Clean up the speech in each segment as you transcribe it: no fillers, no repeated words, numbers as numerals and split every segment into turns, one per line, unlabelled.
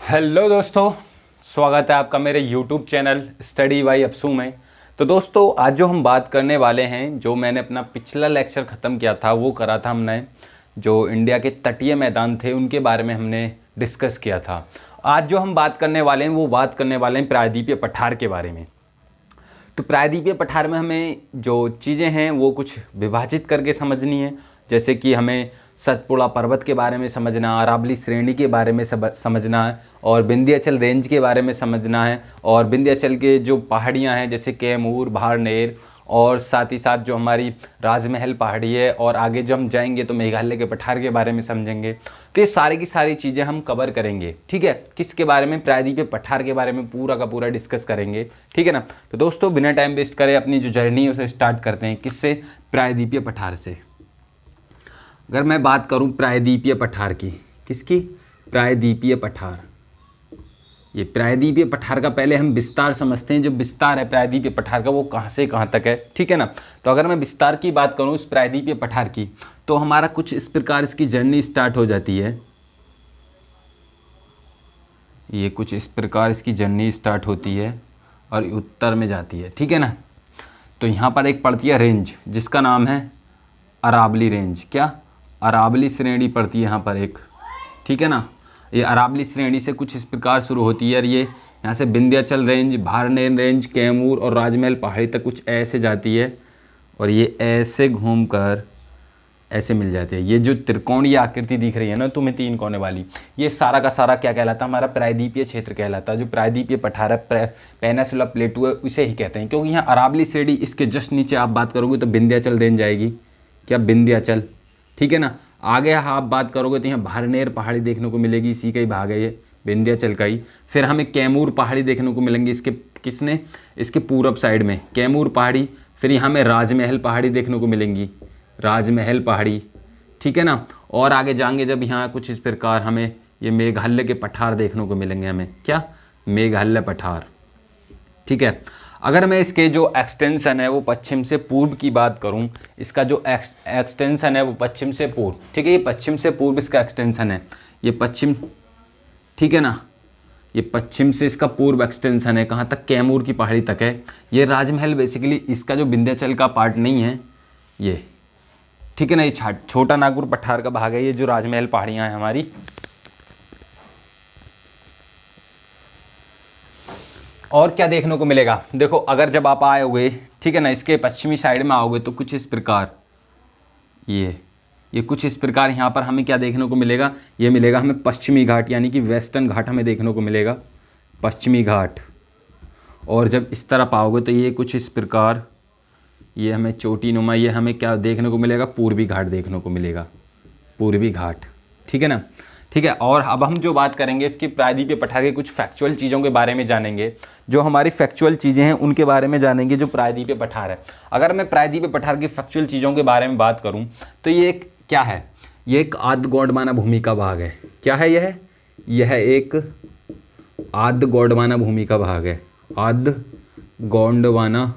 Hello दोस्तों, स्वागत है आपका मेरे YouTube चैनल स्टडी बाय अपसू में। तो दोस्तों, आज जो हम बात करने वाले हैं, जो मैंने अपना पिछला लेक्चर ख़त्म किया था वो करा था हमने, जो इंडिया के तटीय मैदान थे उनके बारे में हमने डिस्कस किया था। आज जो हम बात करने वाले हैं वो बात करने वाले हैं प्रायद्वीपीय पठार के बारे में। तो प्रायद्वीपीय पठार में हमें जो चीज़ें हैं वो कुछ विभाजित करके समझनी है, जैसे कि हमें सतपुड़ा पर्वत के बारे में समझना, अरावली श्रेणी के बारे में समझना है, और विंध्याचल रेंज के बारे में समझना है, और विंध्याचल के जो पहाड़ियाँ हैं जैसे कैमूर, भारनेर, और साथ ही साथ जो हमारी राजमहल पहाड़ी है, और आगे जो हम जाएंगे तो मेघालय के पठार के बारे में समझेंगे। तो ये सारी की सारी चीज़ें हम कवर करेंगे, ठीक है। किसके बारे में? प्रायद्वीपीय पठार के बारे में पूरा का पूरा डिस्कस करेंगे, ठीक है ना। तो दोस्तों, बिना टाइम वेस्ट करे अपनी जो जर्नी है उसे स्टार्ट करते हैं। किससे? प्रायद्वीपीय पठार से। अगर मैं बात करूं प्रायद्वीपीय पठार की, किसकी? प्रायद्वीपीय पठार। ये प्रायद्वीपीय पठार का पहले हम विस्तार समझते हैं। जो विस्तार है प्रायद्वीपीय पठार का वो कहाँ से कहाँ तक है, ठीक है ना। तो अगर मैं विस्तार की बात करूं इस प्रायद्वीपीय पठार की, तो हमारा कुछ इस प्रकार इसकी जर्नी स्टार्ट हो जाती है। ये कुछ इस प्रकार इसकी जर्नी स्टार्ट होती है और उत्तर में जाती है, ठीक है ना। तो यहाँ पर एक पड़ती है रेंज जिसका नाम है अरावली रेंज। क्या? अरावली श्रेणी पड़ती है यहाँ पर एक, ठीक है ना। ये अरावली श्रेणी से कुछ इस प्रकार शुरू होती है और ये यहाँ से विंध्याचल रेंज, भारनेर रेंज, कैमूर और राजमहल पहाड़ी तक कुछ ऐसे जाती है, और ये ऐसे घूमकर ऐसे मिल जाती है। ये जो त्रिकोणीय आकृति दिख रही है ना तुम्हें, 3 कोने वाली, ये सारा का सारा क्या कहलाता है? हमारा प्रायद्वीपीय क्षेत्र कहलाता है। जो प्रायद्वीपीय पठार है, पेनिनसुला प्लेटू है, उसे ही कहते हैं। क्योंकि यहाँ अरावली श्रेणी, इसके जस्ट नीचे आप बात करोगे तो विंध्याचल रेंज आएगी। क्या? विंध्याचल, ठीक है ना। आगे आप बात करोगे तो यहाँ भारनेर पहाड़ी देखने को मिलेगी, इसी का ही भाग है ये, विंध्याचल का ही। फिर हमें कैमूर पहाड़ी देखने को मिलेंगी, इसके किसने? इसके पूरब साइड में कैमूर पहाड़ी। फिर यहाँ हमें राजमहल पहाड़ी देखने को मिलेंगी, राजमहल पहाड़ी, ठीक है ना। और आगे जाएंगे जब यहाँ कुछ इस प्रकार हमें ये मेघालय के पठार देखने को मिलेंगे। हमें क्या? मेघालय पठार, ठीक है। अगर मैं इसके जो एक्सटेंशन है वो पश्चिम से पूर्व की बात करूं, इसका जो एक्सटेंशन है वो पश्चिम से पूर्व, ठीक है। ये पश्चिम से पूर्व इसका एक्सटेंशन है, ये पश्चिम, ठीक है ना। ये पश्चिम से इसका पूर्व एक्सटेंशन है, कहाँ तक? कैमूर की पहाड़ी तक है। ये राजमहल बेसिकली इसका जो विंध्याचल का पार्ट नहीं है ये, ठीक है ना। ये छोटा नागपुर पठार का भाग है, ये जो राजमहल पहाड़ियाँ हैं हमारी। और क्या देखने को मिलेगा? देखो, अगर जब आप आए हुए, ठीक है ना, इसके पश्चिमी साइड में आओगे तो कुछ इस प्रकार ये कुछ इस प्रकार यहाँ पर हमें क्या देखने को मिलेगा? ये मिलेगा हमें पश्चिमी घाट, यानी कि वेस्टर्न घाट हमें देखने को मिलेगा, पश्चिमी घाट। और जब इस तरफ आओगे तो ये कुछ इस प्रकार, ये हमें चोटी नुमा, ये हमें क्या देखने को मिलेगा? पूर्वी घाट देखने को मिलेगा, पूर्वी घाट, ठीक है ना, ठीक है। और अब हम जो बात करेंगे इसकी प्रायद्वीपीय पठार के कुछ फैक्चुअल चीज़ों के बारे में जानेंगे। जो हमारी फैक्चुअल चीज़ें हैं उनके बारे में जानेंगे जो प्रायद्वीपीय पठार है। अगर मैं प्रायद्वीपीय पठार की फैक्चुअल चीज़ों के बारे में बात करूं तो ये एक क्या है? ये एक आद्य गोंडवाना भूमि का भाग है। क्या है यह एक आद्य गोंडवाना भूमि का भाग है, आद्य गोंडवाना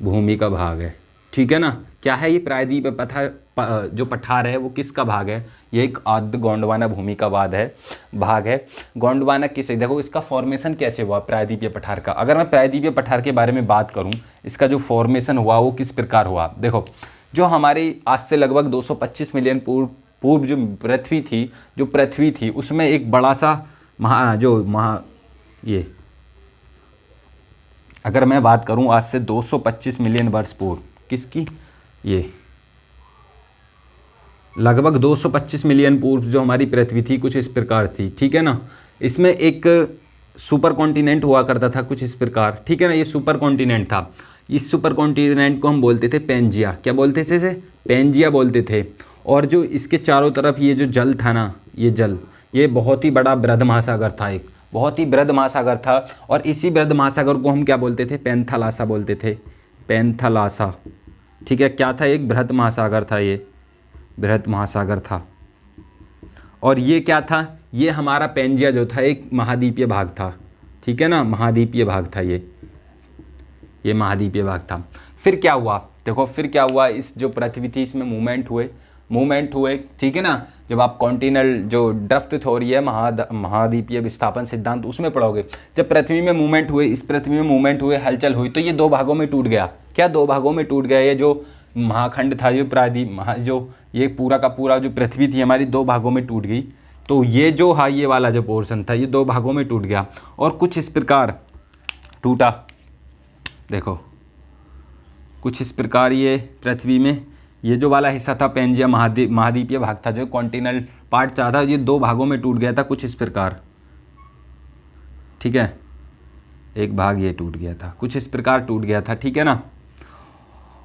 भूमि का भाग है, ठीक है ना। क्या है ये? प्रायद्वीपीय पठार, जो पठार है वो किसका भाग है? ये एक आद्य गोंडवाना भूमि का भाग है। गोंडवाना किसे? देखो, इसका फॉर्मेशन कैसे हुआ प्रायद्वीपीय पठार का। अगर मैं प्रायद्वीपीय पठार के बारे में बात करूं, इसका जो फॉर्मेशन हुआ वो किस प्रकार हुआ? देखो, जो हमारी आज से लगभग 225 मिलियन पूर्व जो पृथ्वी थी उसमें एक बड़ा सा ये, अगर मैं बात करूं आज से 225 मिलियन वर्ष पूर्व, किसकी? ये लगभग 225 मिलियन पूर्व जो हमारी पृथ्वी थी कुछ इस प्रकार थी, ठीक है ना। इसमें एक सुपर कॉन्टिनेंट हुआ करता था कुछ इस प्रकार, ठीक है ना। ये सुपर कॉन्टिनेंट था। इस सुपर कॉन्टिनेंट को हम बोलते थे पेंजिया। क्या बोलते थे इसे? पेंजिया बोलते थे। और जो इसके चारों तरफ ये जो जल था ना, ये जल, ये बहुत ही बड़ा बृहद महासागर था, एक बहुत ही बृहद महासागर था। और इसी बृहद महासागर को हम क्या बोलते थे? पैंथालासा बोलते थे, पैंथालासा, ठीक है। क्या था? एक बृहद महासागर था, ये बृहद महासागर था। और ये क्या था? ये हमारा पेंजिया जो था एक महाद्वीपीय भाग था, ठीक है ना, महाद्वीपीय भाग था ये महाद्वीपीय भाग था। फिर क्या हुआ? देखो, फिर क्या हुआ? इस जो पृथ्वी थी इसमें मूवमेंट हुए, मूवमेंट हुए, ठीक है ना। जब आप कॉन्टिनल जो ड्रिफ्ट थ्योरी है, महाद्वीपीय विस्थापन सिद्धांत, उसमें पढ़ोगे, जब पृथ्वी में मूवमेंट हुए, इस पृथ्वी में मूवमेंट हुए, हलचल हुई, तो ये दो भागों में टूट गया। क्या दो भागों में टूट गया? ये जो महाखंड था, जो प्रायद्वीप जो ये पूरा का पूरा जो पृथ्वी थी हमारी, दो भागों में टूट गई। तो ये जो ये वाला जो पोर्शन था, ये दो भागों में टूट गया और कुछ इस प्रकार टूटा। देखो कुछ इस प्रकार ये पृथ्वी में ये जो वाला हिस्सा था, पेंजिया महाद्वीपीय भाग था, जो कॉन्टिनल पार्ट था, ये दो भागों में टूट गया था कुछ इस प्रकार, ठीक है। एक भाग ये टूट गया था, कुछ इस प्रकार टूट गया था, ठीक है ना।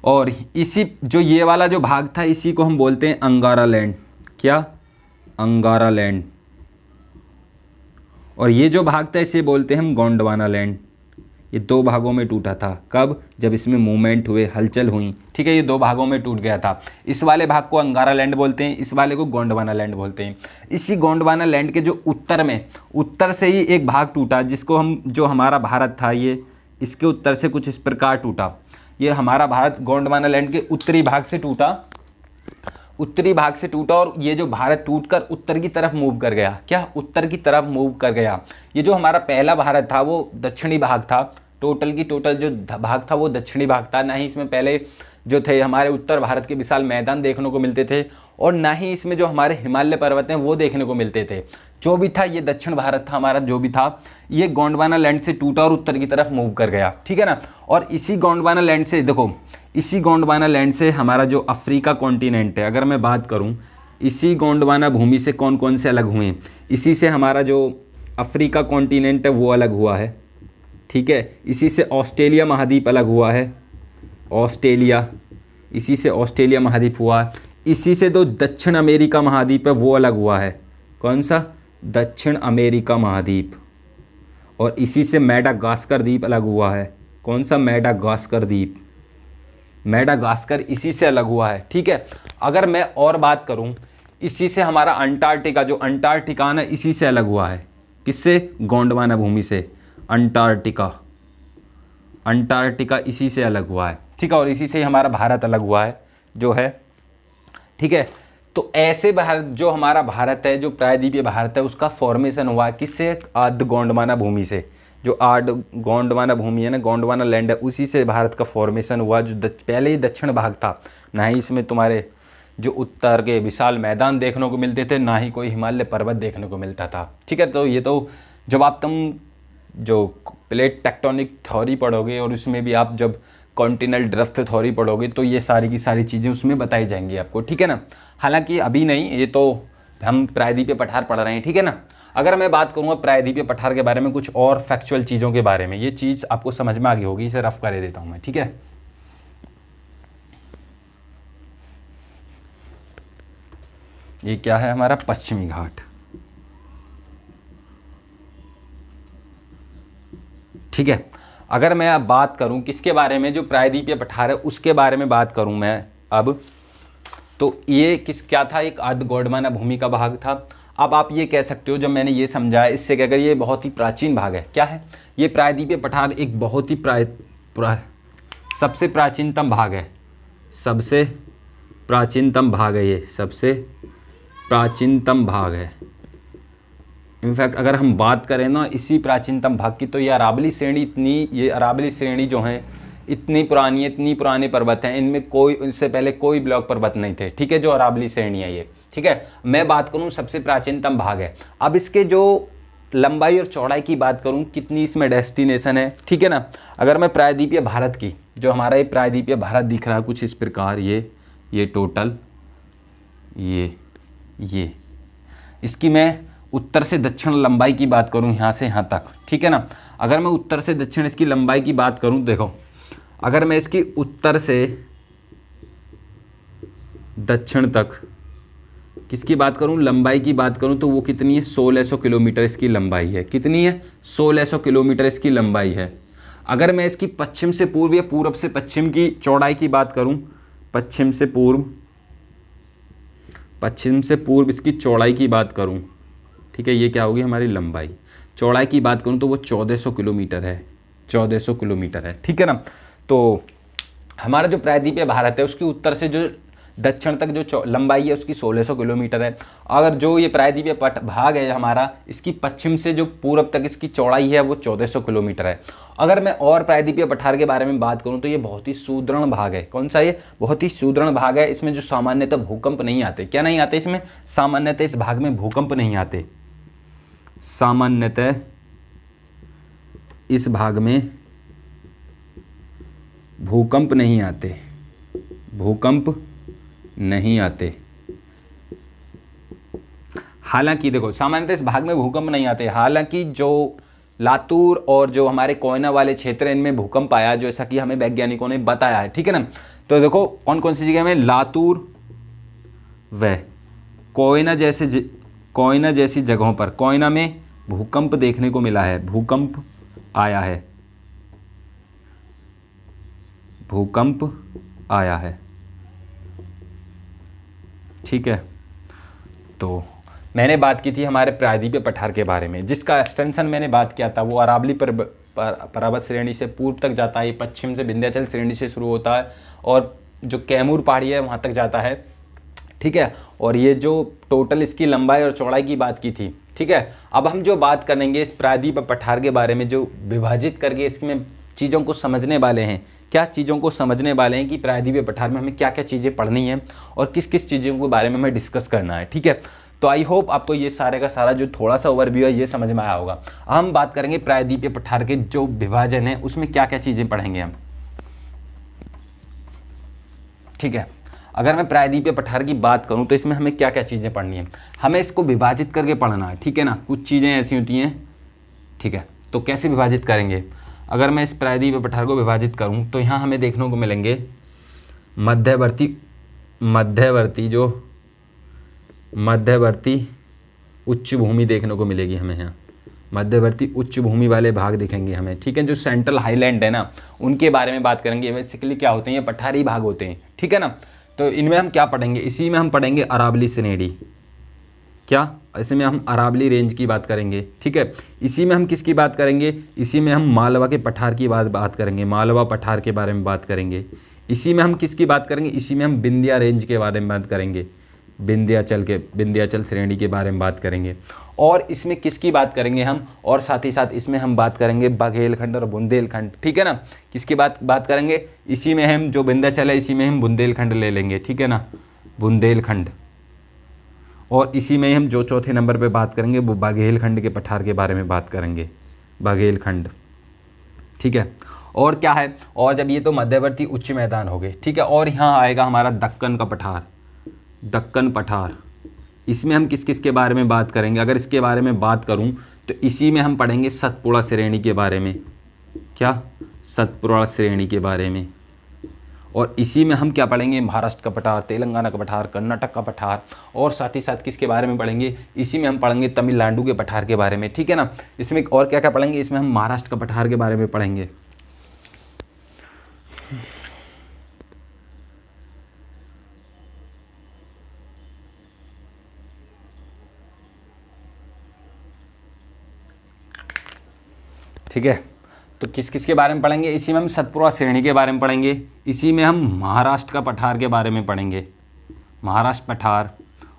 और इसी जो ये वाला जो भाग था, इसी को हम बोलते हैं अंगारा लैंड। क्या? अंगारा लैंड। और ये जो भाग था इसे बोलते हैं हम गोंडवाना लैंड। ये दो भागों में टूटा था। कब? जब इसमें मूवमेंट हुए, हलचल हुई, ठीक है। ये दो भागों में टूट गया था। इस वाले भाग को अंगारा लैंड बोलते हैं, इस वाले को गोंडवाना लैंड बोलते हैं। इसी गोंडवाना लैंड के जो उत्तर में, उत्तर से ही एक भाग टूटा, जिसको हम, जो हमारा भारत था, ये इसके उत्तर से कुछ इस प्रकार टूटा। ये हमारा भारत गोंडवाना लैंड के उत्तरी भाग से टूटा, उत्तरी भाग से टूटा। और ये जो भारत टूटकर उत्तर की तरफ मूव कर गया। क्या? उत्तर की तरफ मूव कर गया। ये जो हमारा पहला भारत था वो दक्षिणी भाग था। टोटल की टोटल जो भाग था वो दक्षिणी भाग था। ना ही इसमें पहले जो थे हमारे उत्तर भारत के विशाल मैदान देखने को मिलते थे, और ना ही इसमें जो हमारे हिमालय पर्वत हैं वो देखने को मिलते थे। जो भी था ये दक्षिण भारत था हमारा, जो भी था ये गोंडवाना लैंड से टूटा और उत्तर की तरफ मूव कर गया, ठीक है ना। और इसी गोंडवाना लैंड से, देखो इसी गोंडवाना लैंड से हमारा जो अफ्रीका कॉन्टिनेंट है, अगर मैं बात करूं, इसी गोंडवाना भूमि से कौन कौन से अलग हुए? इसी से हमारा जो अफ्रीका कॉन्टिनेंट है वो अलग हुआ है, ठीक है। इसी से ऑस्ट्रेलिया महाद्वीप अलग हुआ है, ऑस्ट्रेलिया, इसी से ऑस्ट्रेलिया महाद्वीप हुआ है। इसी से जो दक्षिण अमेरिका महाद्वीप है वो अलग हुआ है। कौन सा? दक्षिण अमेरिका महाद्वीप। और इसी से मेडागास्कर द्वीप अलग हुआ है। कौन सा? मेडागास्कर द्वीप। मेडागास्कर इसी से अलग हुआ है, ठीक है। अगर मैं और बात करूं, इसी से हमारा अंटार्कटिका, जो अंटार्कटिकान है, इसी से अलग हुआ है। किससे? गोंडवाना भूमि से। अंटार्कटिका, अंटार्कटिका इसी से अलग हुआ है, ठीक है। और इसी से ही हमारा भारत अलग हुआ है, जो है, ठीक है। तो ऐसे भारत, जो हमारा भारत है, जो प्रायद्वीपीय भारत है, उसका फॉर्मेशन हुआ किससे? आद्य गोंडवाना भूमि से। जो आद्य गोंडवाना भूमि है ना, गोंडवाना लैंड है, उसी से भारत का फॉर्मेशन हुआ। जो पहले ही दक्षिण भाग था, ना ही इसमें तुम्हारे जो उत्तर के विशाल मैदान देखने को मिलते थे, ना ही कोई हिमालय पर्वत देखने को मिलता था, ठीक है। तो ये तो जब आप तुम जो प्लेट टेक्टोनिक थ्योरी पढ़ोगे, और उसमें भी आप जब कॉन्टिनेंटल ड्रिफ्ट थ्योरी पढ़ोगे, तो ये सारी की सारी चीज़ें उसमें बताई जाएंगी आपको, ठीक है ना। हालांकि अभी नहीं, ये तो हम प्रायद्वीपीय पठार पढ़ रहे हैं, ठीक है ना। अगर मैं बात करूँगा प्रायद्वीपीय पठार के बारे में, कुछ और फैक्चुअल चीज़ों के बारे में, ये चीज़ आपको समझ में आ गई होगी, इसे रफ कर देता हूँ मैं, ठीक है। ये क्या है? हमारा पश्चिमी घाट, ठीक है। अगर मैं अब बात करूं किसके बारे में, जो प्रायद्वीपीय पठार है उसके बारे में बात करूं मैं अब, तो ये क्या था? एक आद्य गोंडवाना भूमि का भाग था। अब आप ये कह सकते हो, जब मैंने ये समझाया, इससे क्या कर, ये बहुत ही प्राचीन भाग है। क्या है? ये प्रायद्वीपीय पठार एक बहुत ही सबसे प्राचीनतम भाग है, सबसे प्राचीनतम भाग है, ये सबसे प्राचीनतम भाग है। इनफैक्ट अगर हम बात करें ना इसी प्राचीनतम भाग की, तो ये अरावली श्रेणी, ये अरावली श्रेणी जो है इतनी पुरानी है, इतनी पुराने पर्वत हैं, इनमें कोई, इससे पहले कोई ब्लॉक पर्वत नहीं थे, ठीक है। जो अरावली श्रेणी है ये, ठीक है। मैं बात करूं सबसे प्राचीनतम भाग है। अब इसके जो लंबाई और चौड़ाई की बात करूं, कितनी इसमें डेस्टिनेशन है, ठीक है ना। अगर मैं प्रायद्वीपीय भारत की, जो हमारा ये प्रायद्वीपीय भारत दिख रहा है कुछ इस प्रकार, ये टोटल, ये इसकी मैं उत्तर से दक्षिण लंबाई की बात करूं, यहाँ से यहाँ तक, ठीक है ना। अगर मैं उत्तर से दक्षिण इसकी लंबाई की बात करूं, देखो अगर मैं इसकी उत्तर से दक्षिण तक किसकी बात करूं, लंबाई की बात करूं, तो वो कितनी है? 1600 किलोमीटर इसकी लंबाई है। कितनी है? 1600 किलोमीटर इसकी लंबाई है। अगर मैं इसकी पश्चिम से पूर्व या पूर्व से पश्चिम की चौड़ाई की बात करूं, पश्चिम से पूर्व इसकी चौड़ाई की बात करूं, ठीक है, ये क्या होगी? हमारी लंबाई। चौड़ाई की बात करूं तो वो 1400 किलोमीटर है, 1400 किलोमीटर है, ठीक है ना। तो हमारा जो प्रायद्वीपीय भारत है उसके उत्तर से जो दक्षिण तक जो लंबाई है उसकी 1600 किलोमीटर है। अगर जो ये प्रायद्वीपीय भाग है हमारा, इसकी पश्चिम से जो पूर्व तक इसकी चौड़ाई है वो 1400 किलोमीटर है। अगर मैं और प्रायद्वीपीय पठार के बारे में बात करूं तो ये बहुत ही सुदृढ़ भाग है। कौन सा? ये बहुत ही सुदृढ़ भाग है। इसमें जो सामान्यतः भूकंप नहीं आते। क्या नहीं आते इसमें? सामान्यतः इस भाग में भूकंप नहीं आते। सामान्यतः इस भाग में भूकंप नहीं आते। भूकंप नहीं आते। हालांकि देखो, सामान्यतः इस भाग में भूकंप नहीं आते। हालांकि जो लातूर और जो हमारे कोयना वाले क्षेत्र हैं इनमें भूकंप आया, जैसा कि हमें वैज्ञानिकों ने बताया है। ठीक है ना। तो देखो कौन कौन सी जगह में लातूर व कोयना जैसी जगहों पर, कोयना में भूकंप देखने को मिला है। भूकंप आया है। भूकंप आया है। ठीक है। तो मैंने बात की थी हमारे प्रायद्वीपीय पठार के बारे में, जिसका एक्सटेंशन मैंने बात किया था वो अरावली पर्वत श्रेणी से पूर्व तक जाता है। पश्चिम से विंध्याचल श्रेणी से शुरू होता है और जो कैमूर पहाड़ी है वहाँ तक जाता है। ठीक है। और ये जो टोटल इसकी लंबाई और चौड़ाई की बात की थी। ठीक है। अब हम जो बात करेंगे इस प्रायद्वीपीय पठार के बारे में, जो विभाजित करके इसमें चीज़ों को समझने वाले हैं। क्या चीज़ों को समझने वाले हैं कि प्रायद्वीपीय पठार में हमें क्या क्या चीज़ें पढ़नी है और किस किस चीज़ों के बारे में हमें डिस्कस करना है। ठीक है। तो आई होप आपको ये सारे का सारा जो थोड़ा सा ओवरव्यू है ये समझ में आया होगा। हम बात करेंगे प्रायद्वीपीय पठार के जो विभाजन है उसमें क्या क्या चीज़ें पढ़ेंगे हम। ठीक है। अगर मैं प्रायद्वीपीय पठार की बात करूं तो इसमें हमें क्या क्या चीज़ें पढ़नी है। हमें इसको विभाजित करके पढ़ना है। ठीक है ना। कुछ चीज़ें ऐसी होती हैं। ठीक है। तो कैसे विभाजित करेंगे? अगर मैं इस प्रायद्वीपीय पठार को विभाजित करूं तो यहाँ हमें देखने को मिलेंगे मध्यवर्ती उच्च भूमि देखने को मिलेगी हमें। यहाँ मध्यवर्ती उच्च भूमि वाले भाग दिखेंगे हमें। ठीक है। जो सेंट्रल हाईलैंड है ना, उनके बारे में बात करेंगे। बेसिकली क्या होते हैं? ये पठारी भाग होते हैं। ठीक है ना। तो इनमें हम क्या पढ़ेंगे? इसी में हम पढ़ेंगे अरावली श्रेणी। क्या? इसमें हम अरावली रेंज की बात करेंगे। ठीक है। इसी में हम किसकी बात करेंगे? इसी में हम मालवा के पठार की बात करेंगे। मालवा पठार के बारे में बात करेंगे। इसी में हम किसकी बात करेंगे? इसी में हम विंध्या रेंज के बारे में बात करेंगे। विंध्याचल श्रेणी के बारे में बात करेंगे। और इसमें किसकी बात करेंगे हम? और साथ ही साथ इसमें हम बात करेंगे बघेलखंड और बुंदेलखंड। ठीक है ना। किसकी बात करेंगे? इसी में हम जो विंध्याचल है इसी में हम बुंदेलखंड ले लेंगे। ठीक है ना। बुंदेलखंड। और इसी में हम जो चौथे नंबर पे बात करेंगे वो बघेलखंड के पठार के बारे में बात करेंगे। बघेलखंड। ठीक है। और क्या है? और जब ये तो मध्यवर्ती उच्च मैदान हो गए। ठीक है। और यहाँ आएगा हमारा दक्कन का पठार। दक्कन पठार। इसमें हम किस किस के बारे में बात करेंगे? अगर इसके बारे में बात करूं तो इसी में हम पढ़ेंगे सतपुड़ा श्रेणी के बारे में। क्या? सतपुड़ा श्रेणी के बारे में। और इसी में हम क्या पढ़ेंगे? महाराष्ट्र का पठार, तेलंगाना का पठार, कर्नाटक का पठार। और साथ ही साथ किसके बारे में पढ़ेंगे? इसी में हम पढ़ेंगे तमिलनाडु के पठार के बारे में। ठीक है ना। इसमें और क्या क्या पढ़ेंगे? इसमें हम महाराष्ट्र का पठार के बारे में पढ़ेंगे। ठीक है। तो किस किस के बारे में पढ़ेंगे? इसी में हम सतपुड़ा श्रेणी के बारे में पढ़ेंगे। इसी में हम महाराष्ट्र का पठार के बारे में पढ़ेंगे। महाराष्ट्र पठार।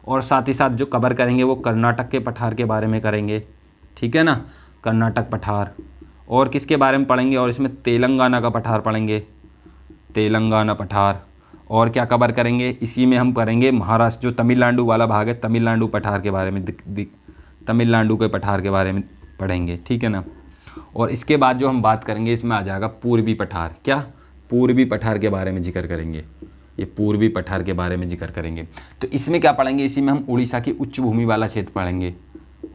और साथ ही साथ जो कवर करेंगे वो कर्नाटक के पठार के बारे में करेंगे। ठीक है ना। कर्नाटक पठार। और किसके बारे में पढ़ेंगे? और इसमें तेलंगाना का पठार पढ़ेंगे। तेलंगाना पठार। और क्या कवर करेंगे? इसी में हम करेंगे महाराष्ट्र जो तमिलनाडु वाला भाग है, तमिलनाडु पठार के बारे में तमिलनाडु के पठार के बारे में पढ़ेंगे। ठीक है ना। और इसके बाद जो हम बात करेंगे इसमें आ जाएगा पूर्वी पठार। क्या? पूर्वी पठार के बारे में जिक्र करेंगे। ये पूर्वी पठार के बारे में जिक्र करेंगे। तो इसमें क्या पढ़ेंगे? इसी में हम उड़ीसा की उच्च भूमि वाला क्षेत्र पढ़ेंगे।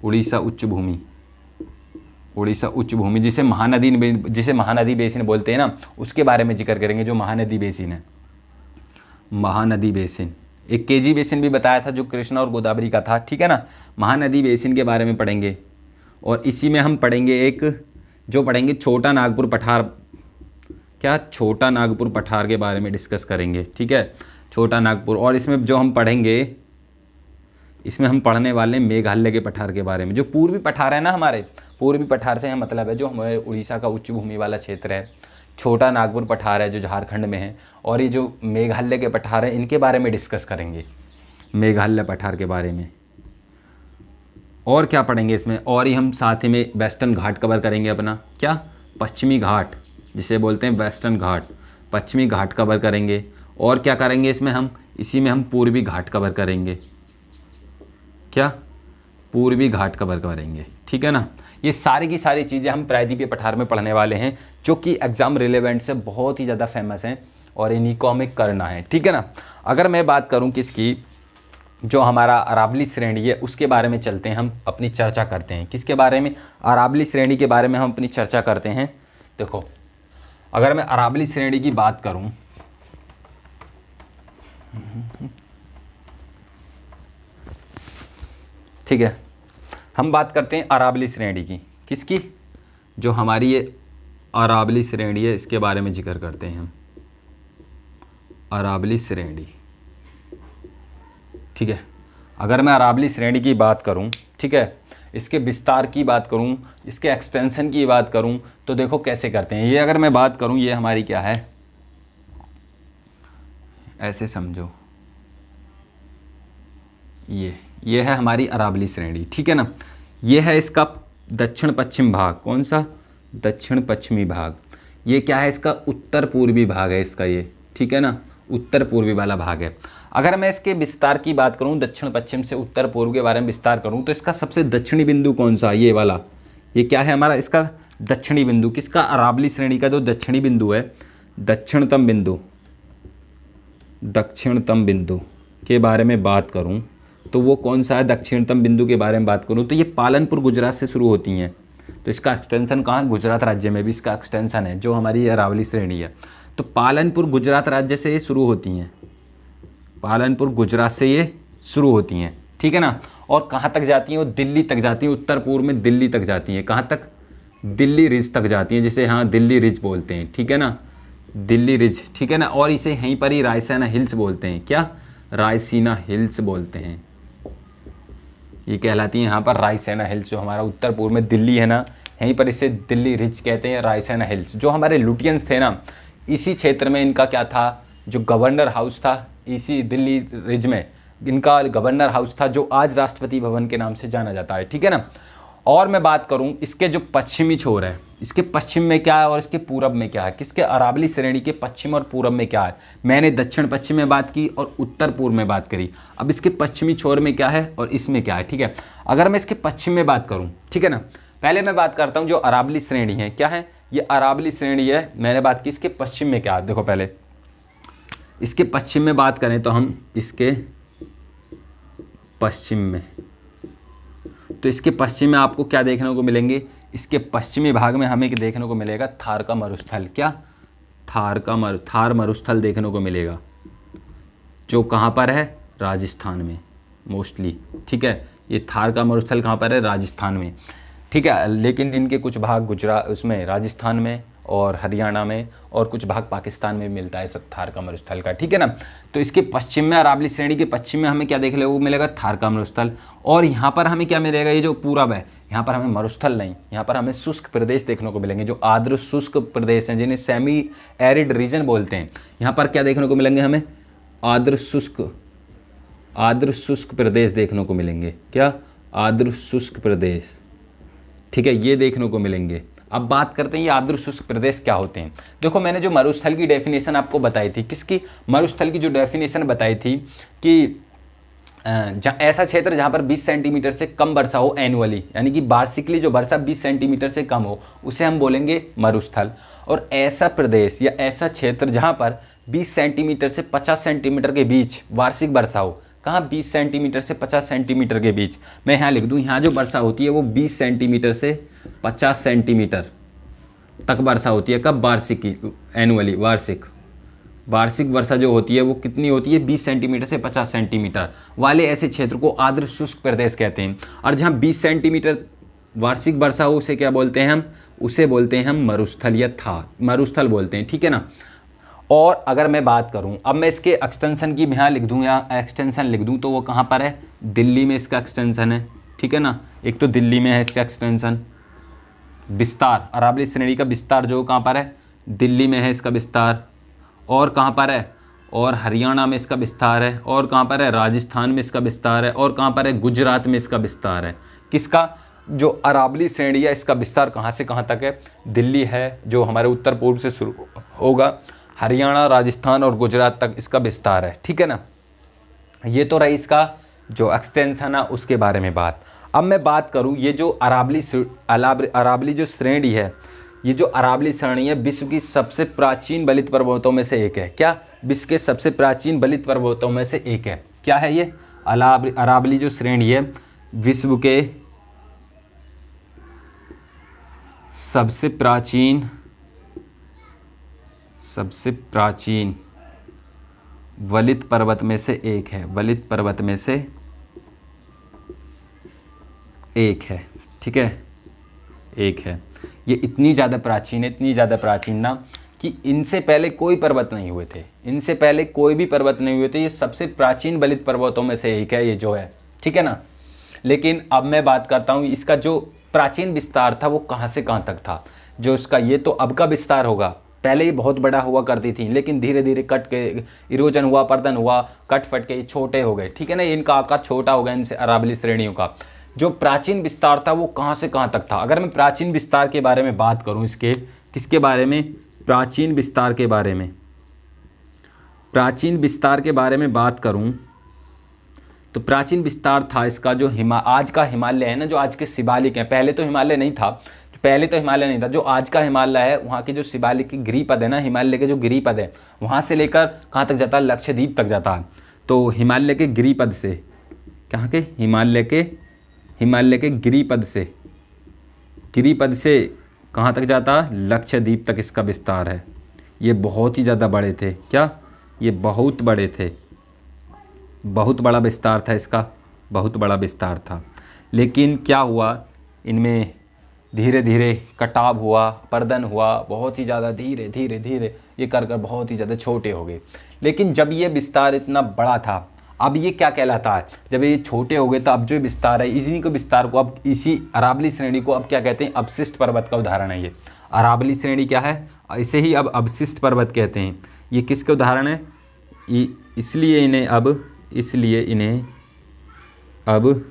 उड़ीसा उच्च भूमि। उड़ीसा उच्च भूमि जिसे महानदी बेसिन बोलते हैं ना, उसके बारे में जिक्र करेंगे। जो महानदी बेसिन है, महानदी बेसिन। एक केजी बेसिन भी बताया था जो कृष्णा और गोदावरी का था। ठीक है ना। महानदी बेसिन के बारे में पढ़ेंगे। और इसी में हम पढ़ेंगे पढ़ेंगे छोटा नागपुर पठार। क्या? छोटा नागपुर पठार के बारे में डिस्कस करेंगे। ठीक है। छोटा नागपुर। और इसमें जो हम पढ़ेंगे, इसमें हम पढ़ने वाले मेघालय के पठार के बारे में। जो पूर्वी पठार है ना, हमारे पूर्वी पठार से मतलब है जो हमारे उड़ीसा का उच्च भूमि वाला क्षेत्र है। छोटा नागपुर पठार है जो झारखंड में है, और ये जो मेघालय के पठार हैं इनके बारे में डिस्कस करेंगे, मेघालय पठार के बारे में। और क्या पढ़ेंगे इसमें, और ही हम साथ ही में वेस्टर्न घाट कवर करेंगे अपना, क्या, पश्चिमी घाट जिसे बोलते हैं वेस्टर्न घाट, पश्चिमी घाट कवर करेंगे। और क्या करेंगे इसमें हम, इसी में हम पूर्वी घाट कवर करेंगे, क्या, पूर्वी घाट कवर करेंगे, ठीक है ना। ये सारी की सारी चीज़ें हम प्रायद्वीपीय पठार में पढ़ने वाले हैं, जो कि एग्जाम रिलेवेंट से बहुत ही ज़्यादा फेमस हैं और इन्हीं को हमें करना है, ठीक है ना। अगर मैं बात करूं किसकी, जो हमारा अरावली श्रेणी है उसके बारे में चलते हैं, हम अपनी चर्चा करते हैं। किसके बारे में, अरावली श्रेणी के बारे में हम अपनी चर्चा करते हैं। देखो अगर मैं अरावली श्रेणी की बात करूं, ठीक है, हम बात करते हैं अरावली श्रेणी की, किसकी, जो हमारी ये अरावली श्रेणी है इसके बारे में जिक्र करते हैं हम, अरावली श्रेणी, ठीक है। अगर मैं अरावली श्रेणी की बात करूं, ठीक है, इसके विस्तार की बात करूं, इसके एक्सटेंशन की बात करूं, तो देखो कैसे करते हैं। ये अगर मैं बात करूं, ये हमारी क्या है, ऐसे समझो, ये है हमारी अरावली श्रेणी, ठीक है ना। ये है इसका दक्षिण पश्चिम भाग, कौन सा, दक्षिण पश्चिमी भाग। ये क्या है, इसका उत्तर पूर्वी भाग है इसका ये, ठीक है ना, उत्तर पूर्वी वाला भाग है। अगर मैं इसके विस्तार की बात करूं, दक्षिण पश्चिम से उत्तर पूर्व के बारे में विस्तार करूं, तो इसका सबसे दक्षिणी बिंदु कौन सा, ये वाला, ये क्या है हमारा, इसका दक्षिणी बिंदु, किसका, अरावली श्रेणी का जो दक्षिणी बिंदु है, दक्षिणतम बिंदु, दक्षिणतम बिंदु के बारे में बात करूं तो वो कौन सा है, दक्षिणतम बिंदु के बारे में बात करूं तो ये पालनपुर गुजरात से शुरू होती हैं। तो इसका एक्सटेंशन कहाँ, गुजरात राज्य में भी इसका एक्सटेंशन है, जो हमारी अरावली श्रेणी है। तो पालनपुर गुजरात राज्य से ये शुरू होती हैं, पालनपुर गुजरात से ये शुरू होती हैं, ठीक है ना। और कहाँ तक जाती हैं, वो दिल्ली तक जाती हैं, उत्तर पूर्व में दिल्ली तक जाती हैं। कहाँ तक, दिल्ली रिज तक जाती हैं, जिसे हाँ दिल्ली रिज बोलते हैं, ठीक है ना, दिल्ली रिज, ठीक है ना। और इसे यहीं पर ही रायसीना हिल्स बोलते हैं, क्या, रायसीना हिल्स बोलते हैं, ये कहलाती है यहाँ पर रायसीना हिल्स। जो हमारा उत्तर पूर्व में दिल्ली है ना, यहीं पर इसे दिल्ली रिज कहते हैं, रायसीना हिल्स। जो हमारे लुटियंस थे ना, इसी क्षेत्र में इनका क्या था, जो गवर्नर हाउस था, इसी दिल्ली रिज में इनका गवर्नर हाउस था, जो आज राष्ट्रपति भवन के नाम से जाना जाता है, ठीक है ना। और मैं बात करूं इसके जो पश्चिमी छोर है, इसके पश्चिम में क्या है और इसके पूरब में क्या है, किसके, अरावली श्रेणी के पश्चिम और पूरब में क्या है। मैंने दक्षिण पश्चिम में बात की और उत्तर पूर्व में बात करी, अब इसके पश्चिमी छोर में क्या है और इसमें क्या है, ठीक है। अगर मैं इसके पश्चिम में बात करूं, ठीक है ना, पहले मैं बात करता हूं जो अरावली श्रेणी है, क्या है, ये अरावली श्रेणी है, मैंने बात की इसके पश्चिम में क्या है। देखो पहले इसके पश्चिम में बात करें तो हम इसके पश्चिम में, तो इसके पश्चिम में आपको क्या देखने को मिलेंगे, इसके पश्चिमी भाग में हमें देखने को मिलेगा थार का मरुस्थल, क्या, थार मरुस्थल देखने को मिलेगा, जो कहाँ पर है, राजस्थान में मोस्टली, ठीक है। ये थार का मरुस्थल कहाँ पर है, राजस्थान में, ठीक है। लेकिन इनके कुछ भाग गुजरात, उसमें राजस्थान में और हरियाणा में, और कुछ भाग पाकिस्तान में मिलता है सब थार का मरुस्थल का, ठीक है ना। तो इसके पश्चिम में, अरावली श्रेणी के पश्चिम में हमें क्या देखने को मिलेगा, थार का मरुस्थल। और यहाँ पर हमें क्या मिलेगा, ये जो पूरब है, यहाँ पर हमें मरुस्थल नहीं, यहाँ पर हमें शुष्क प्रदेश देखने को मिलेंगे, जो आर्द्र शुष्क प्रदेश हैं, जिन्हें सेमी एरिड रीजन बोलते हैं। यहाँ पर क्या देखने को मिलेंगे हमें, आर्द्र शुष्क प्रदेश देखने को मिलेंगे, क्या, आर्द्र शुष्क प्रदेश, ठीक है, ये देखने को मिलेंगे। अब बात करते हैं ये आर्द्र शुष्क प्रदेश क्या होते हैं। देखो मैंने जो मरुस्थल की डेफिनेशन आपको बताई थी, किसकी, मरुस्थल की जो डेफिनेशन बताई थी कि ऐसा क्षेत्र जहाँ पर 20 सेंटीमीटर से कम वर्षा हो एनुअली, यानी कि वार्षिकली जो वर्षा 20 सेंटीमीटर से कम हो, उसे हम बोलेंगे मरुस्थल। और ऐसा प्रदेश या ऐसा क्षेत्र जहाँ पर 20 सेंटीमीटर से 50 सेंटीमीटर के बीच वार्षिक वर्षा हो, कहाँ, 20 सेंटीमीटर से 50 सेंटीमीटर के बीच। मैं यहाँ लिख दूँ, यहाँ जो वर्षा होती है वो 20 सेंटीमीटर से 50 सेंटीमीटर तक वर्षा होती है। कब, वार्षिकी, एनुअली, वार्षिक वर्षा जो होती है वो कितनी होती है, 20 सेंटीमीटर से 50 सेंटीमीटर वाले ऐसे क्षेत्र को आर्द्र शुष्क प्रदेश कहते हैं। और जहाँ 20 सेंटीमीटर वार्षिक वर्षा हो उसे क्या बोलते हैं हम, उसे बोलते हैं हम मरुस्थल या मरुस्थल बोलते हैं, ठीक है ना। और अगर मैं बात करूं, अब मैं इसके एक्सटेंशन की यहाँ लिख दूं, या एक्सटेंशन लिख दूं, तो वो कहाँ पर है, दिल्ली में इसका एक्सटेंशन है, ठीक है ना। एक तो दिल्ली में है इसका एक्सटेंशन, विस्तार, अरावली श्रेणी का विस्तार जो कहाँ पर है, दिल्ली में है इसका विस्तार। और कहाँ पर है? और हरियाणा में इसका विस्तार है। और कहाँ पर है? राजस्थान में इसका विस्तार है। और कहाँ पर है? गुजरात में इसका विस्तार है। किसका? जो अरावली श्रेणी है इसका विस्तार कहाँ से कहाँ तक है? दिल्ली है जो हमारे उत्तर पूर्व से शुरू होगा, हरियाणा, राजस्थान और गुजरात तक इसका विस्तार है। ठीक है ना। ये तो रही इसका जो एक्सटेंशन है उसके बारे में बात। अब मैं बात करूँ ये जो अरावली जो श्रेणी है, ये जो अरावली श्रेणी है विश्व की सबसे प्राचीन बलित पर्वतों में से एक है। क्या? विश्व के सबसे प्राचीन बलित पर्वतों में से एक है। क्या है ये? अरावली जो श्रेणी है विश्व के सबसे प्राचीन वलित पर्वत में से एक है। वलित पर्वत में से एक है। ठीक है, एक है। ये इतनी ज़्यादा प्राचीन है, इतनी ज़्यादा प्राचीन ना कि इनसे पहले कोई पर्वत नहीं हुए थे। इनसे पहले कोई भी पर्वत नहीं हुए थे। ये सबसे प्राचीन बलित पर्वतों में से एक है ये जो है। ठीक है ना। लेकिन अब मैं बात करता हूँ इसका जो प्राचीन विस्तार था वो कहाँ से कहाँ तक था। जो इसका ये तो अब का विस्तार होगा, पहले ही बहुत बड़ा हुआ करती थी, लेकिन धीरे धीरे कट के इरोजन हुआ, पर्दन हुआ, कट फट के छोटे हो गए। ठीक है ना, इनका आकार छोटा हो गया इनसे अरावली श्रेणियों का। जो प्राचीन विस्तार था वो कहाँ से कहाँ तक था। अगर मैं प्राचीन विस्तार के बारे में बात करूँ, इसके किसके बारे में? प्राचीन विस्तार के बारे में। प्राचीन विस्तार के बारे में बात करूँ तो प्राचीन विस्तार था इसका जो आज का हिमालय है ना, जो आज के शिवालिक हैं। पहले तो हिमालय नहीं था, जो आज का हिमालय है वहाँ के जो शिवालिक की गिरिपद है ना, हिमालय के जो गिरिपद है वहाँ से लेकर कहाँ तक जाता है? लक्षद्वीप तक जाता है। तो हिमालय के गिरिपद से, कहाँ के? हिमालय के गिरिपद से कहाँ तक जाता है? लक्षद्वीप तक इसका विस्तार है। ये बहुत ही ज़्यादा बड़े थे। क्या? ये बहुत बड़े थे, बहुत बड़ा विस्तार था इसका, बहुत बड़ा विस्तार था। लेकिन क्या हुआ, इनमें धीरे धीरे कटाव हुआ, पर्दन हुआ, बहुत ही ज़्यादा धीरे धीरे ये कर बहुत ही ज़्यादा छोटे हो गए। लेकिन जब ये विस्तार इतना बड़ा था, अब ये क्या कहलाता है? जब ये छोटे हो गए तो अब जो विस्तार है, इसी को विस्तार को अब इसी अरावली श्रेणी को अब क्या कहते हैं? अवशिष्ट पर्वत का उदाहरण है ये। अरावली श्रेणी क्या है? इसे ही अब अवशिष्ट पर्वत कहते हैं। ये किसके उदाहरण है? इसलिए इन्हें अब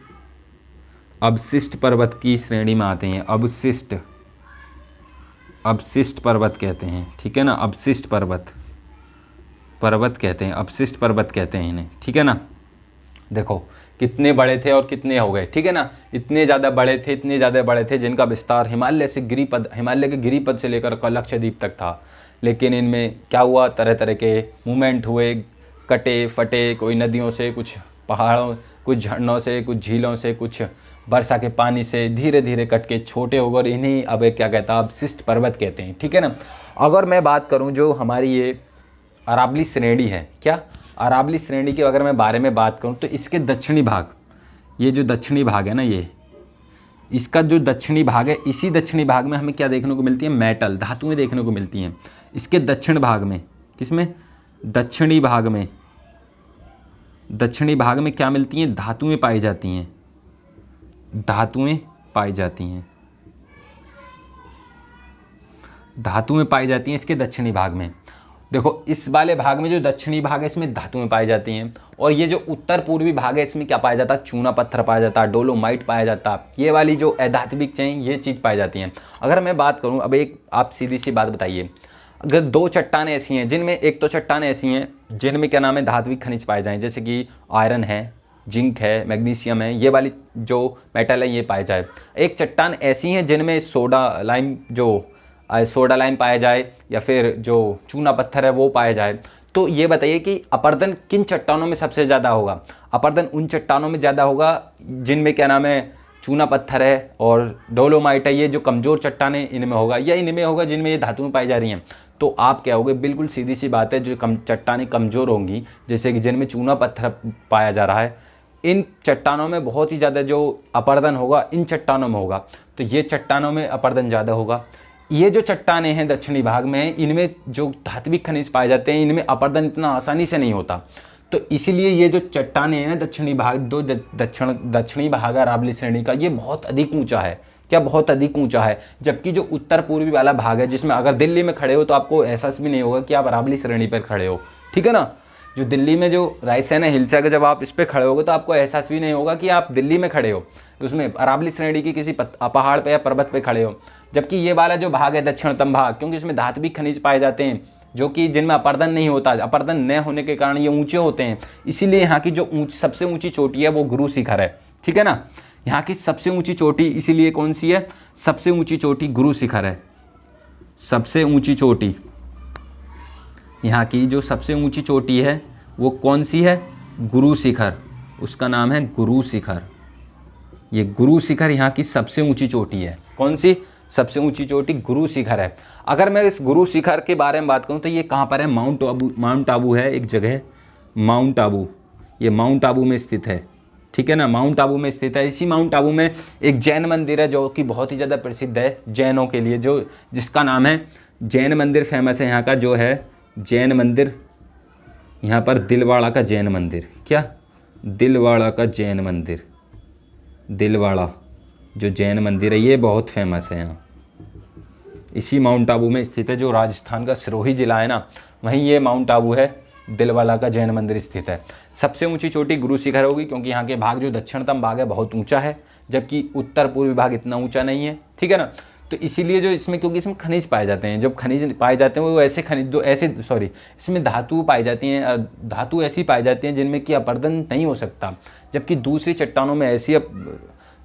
अवशिष्ट पर्वत की श्रेणी में आते हैं। अवशिष्ट पर्वत कहते हैं। ठीक है ना, अवशिष्ट पर्वत कहते हैं, अवशिष्ट पर्वत कहते हैं इन्हें। ठीक है ना। देखो कितने बड़े थे और कितने हो गए। ठीक है ना, इतने ज़्यादा बड़े थे जिनका विस्तार हिमालय के गिरिपद से लेकर लक्षद्वीप तक था। लेकिन इनमें क्या हुआ? तरह तरह के मूवमेंट हुए, कटे फटे, कोई नदियों से, कुछ पहाड़ों, कुछ झरनों से, कुछ झीलों से, कुछ वर्षा के पानी से धीरे धीरे कट के छोटे हो गए। इन्हीं अब क्या कहता है? अवशिष्ट पर्वत कहते हैं। ठीक है ना। अगर मैं बात करूं जो हमारी ये अरावली श्रेणी है, क्या अरावली श्रेणी के अगर मैं बारे में बात करूं तो इसके दक्षिणी भाग, ये जो दक्षिणी भाग है ना, ये इसका जो दक्षिणी भाग है, इसी दक्षिणी भाग में हमें क्या देखने को मिलती है? मेटल, धातुएं देखने को मिलती हैं। इसके दक्षिण भाग में, किसमें? दक्षिणी भाग में क्या मिलती हैं? धातुएं पाई जाती हैं। धातुएं पाई जाती हैं इसके दक्षिणी भाग में। देखो इस वाले भाग में जो दक्षिणी भाग है इसमें धातुएं पाई जाती हैं, और ये जो उत्तर पूर्वी भाग है इसमें क्या पाया जाता है? चूना पत्थर पाया जाता है, डोलोमाइट पाया जाता है। ये वाली जो अधात्विक चीज़, ये चीज़ पाई जाती हैं। अगर मैं बात करूँ, अब एक आप सीधी सी बात बताइए, अगर दो चट्टानें ऐसी हैं जिनमें, एक तो चट्टानें ऐसी हैं जिनमें क्या नाम है? धात्विक खनिज पाए जाएँ, जैसे कि आयरन है, जिंक है, मैग्नीशियम है, ये वाली जो मेटल है ये पाए जाए। एक चट्टान ऐसी हैं जिनमें सोडा लाइम पाया जाए, या फिर जो चूना पत्थर है वो पाया जाए। तो ये बताइए कि अपरदन किन चट्टानों में सबसे ज़्यादा होगा? अपरदन उन चट्टानों में ज़्यादा होगा जिनमें क्या नाम है? चूना पत्थर है और डोलोमाइट है, ये जो कमज़ोर चट्टानें इनमें होगा, या इनमें होगा जिनमें ये धातुएं पाई जा रही हैं? तो आप क्या होगे? बिल्कुल सीधी सी बात है, जो चट्टानें कमज़ोर होंगी, जैसे कि जिनमें चूना पत्थर पाया जा रहा है, इन चट्टानों में बहुत ही ज़्यादा जो अपरदन होगा इन चट्टानों में होगा। तो ये चट्टानों में अपरदन ज़्यादा होगा। ये जो चट्टानें हैं दक्षिणी भाग में, इनमें जो धात्विक खनिज पाए जाते हैं, इनमें अपरदन इतना आसानी से नहीं होता। तो इसीलिए ये जो चट्टानें हैं दक्षिणी भाग, दक्षिणी भाग अरावली श्रेणी का, ये बहुत अधिक ऊंचा है। क्या बहुत अधिक ऊंचा है। जबकि जो उत्तर पूर्वी वाला भाग है, जिसमें अगर दिल्ली में खड़े हो तो आपको एहसास भी नहीं होगा कि आप अरावली श्रेणी पर खड़े हो, ठीक है ना। जो दिल्ली में जो रायसेन हिल्स है, जब आप इस पर खड़े होगे तो आपको एहसास भी नहीं होगा कि आप दिल्ली में खड़े हो, उसमें अरावली श्रेणी की किसी पहाड़ पे या पर्वत पे खड़े हो। जबकि ये वाला जो भाग है दक्षिणतम भाग, क्योंकि इसमें धात्विक खनिज पाए जाते हैं जो कि जिनमें अपर्दन नहीं होता, अपर्दन न होने के कारण ये ऊंचे होते हैं, इसीलिए यहाँ की जो सबसे ऊंची चोटी है वो गुरु शिखर है, ठीक है ना। यहाँ की सबसे ऊंची चोटी इसीलिए कौन सी है, सबसे ऊंची चोटी गुरु शिखर है। सबसे ऊंची चोटी, यहाँ की जो सबसे ऊंची चोटी है वो कौन सी है, गुरु शिखर, उसका नाम है गुरु शिखर। ये गुरु शिखर यहाँ की सबसे ऊंची चोटी है। कौन सी सबसे ऊंची चोटी, गुरु शिखर है। अगर मैं इस गुरु शिखर के बारे में बात करूँ तो ये कहाँ पर है, माउंट आबू है एक जगह, माउंट आबू, ये माउंट आबू में स्थित है, ठीक है ना, माउंट आबू में स्थित है। इसी माउंट आबू में एक जैन मंदिर है जो कि बहुत ही ज़्यादा प्रसिद्ध है जैनों के लिए, जो जिसका नाम है, जैन मंदिर फेमस है यहाँ का, जो है जैन मंदिर, यहाँ पर दिलवाड़ा का जैन मंदिर, क्या, दिलवाड़ा का जैन मंदिर, दिलवाड़ा जो जैन मंदिर है ये बहुत फेमस है यहाँ, इसी माउंट आबू में स्थित है। जो राजस्थान का सिरोही जिला है ना, वहीं ये माउंट आबू है, दिलवाला का जैन मंदिर स्थित है। सबसे ऊंची चोटी गुरु शिखर होगी, क्योंकि यहाँ के भाग जो दक्षिणतम भाग है बहुत ऊंचा है, जबकि उत्तर पूर्वी भाग इतना ऊंचा नहीं है, ठीक है ना। तो इसीलिए जो इसमें, क्योंकि इसमें खनिज पाए जाते हैं, जब खनिज पाए जाते हैं वो ऐसे खनिज जो ऐसे इसमें धातु पाई जाती हैं, धातु ऐसी पाई जाती हैं जिनमें कि अपर्दन नहीं हो सकता, जबकि दूसरी चट्टानों में ऐसी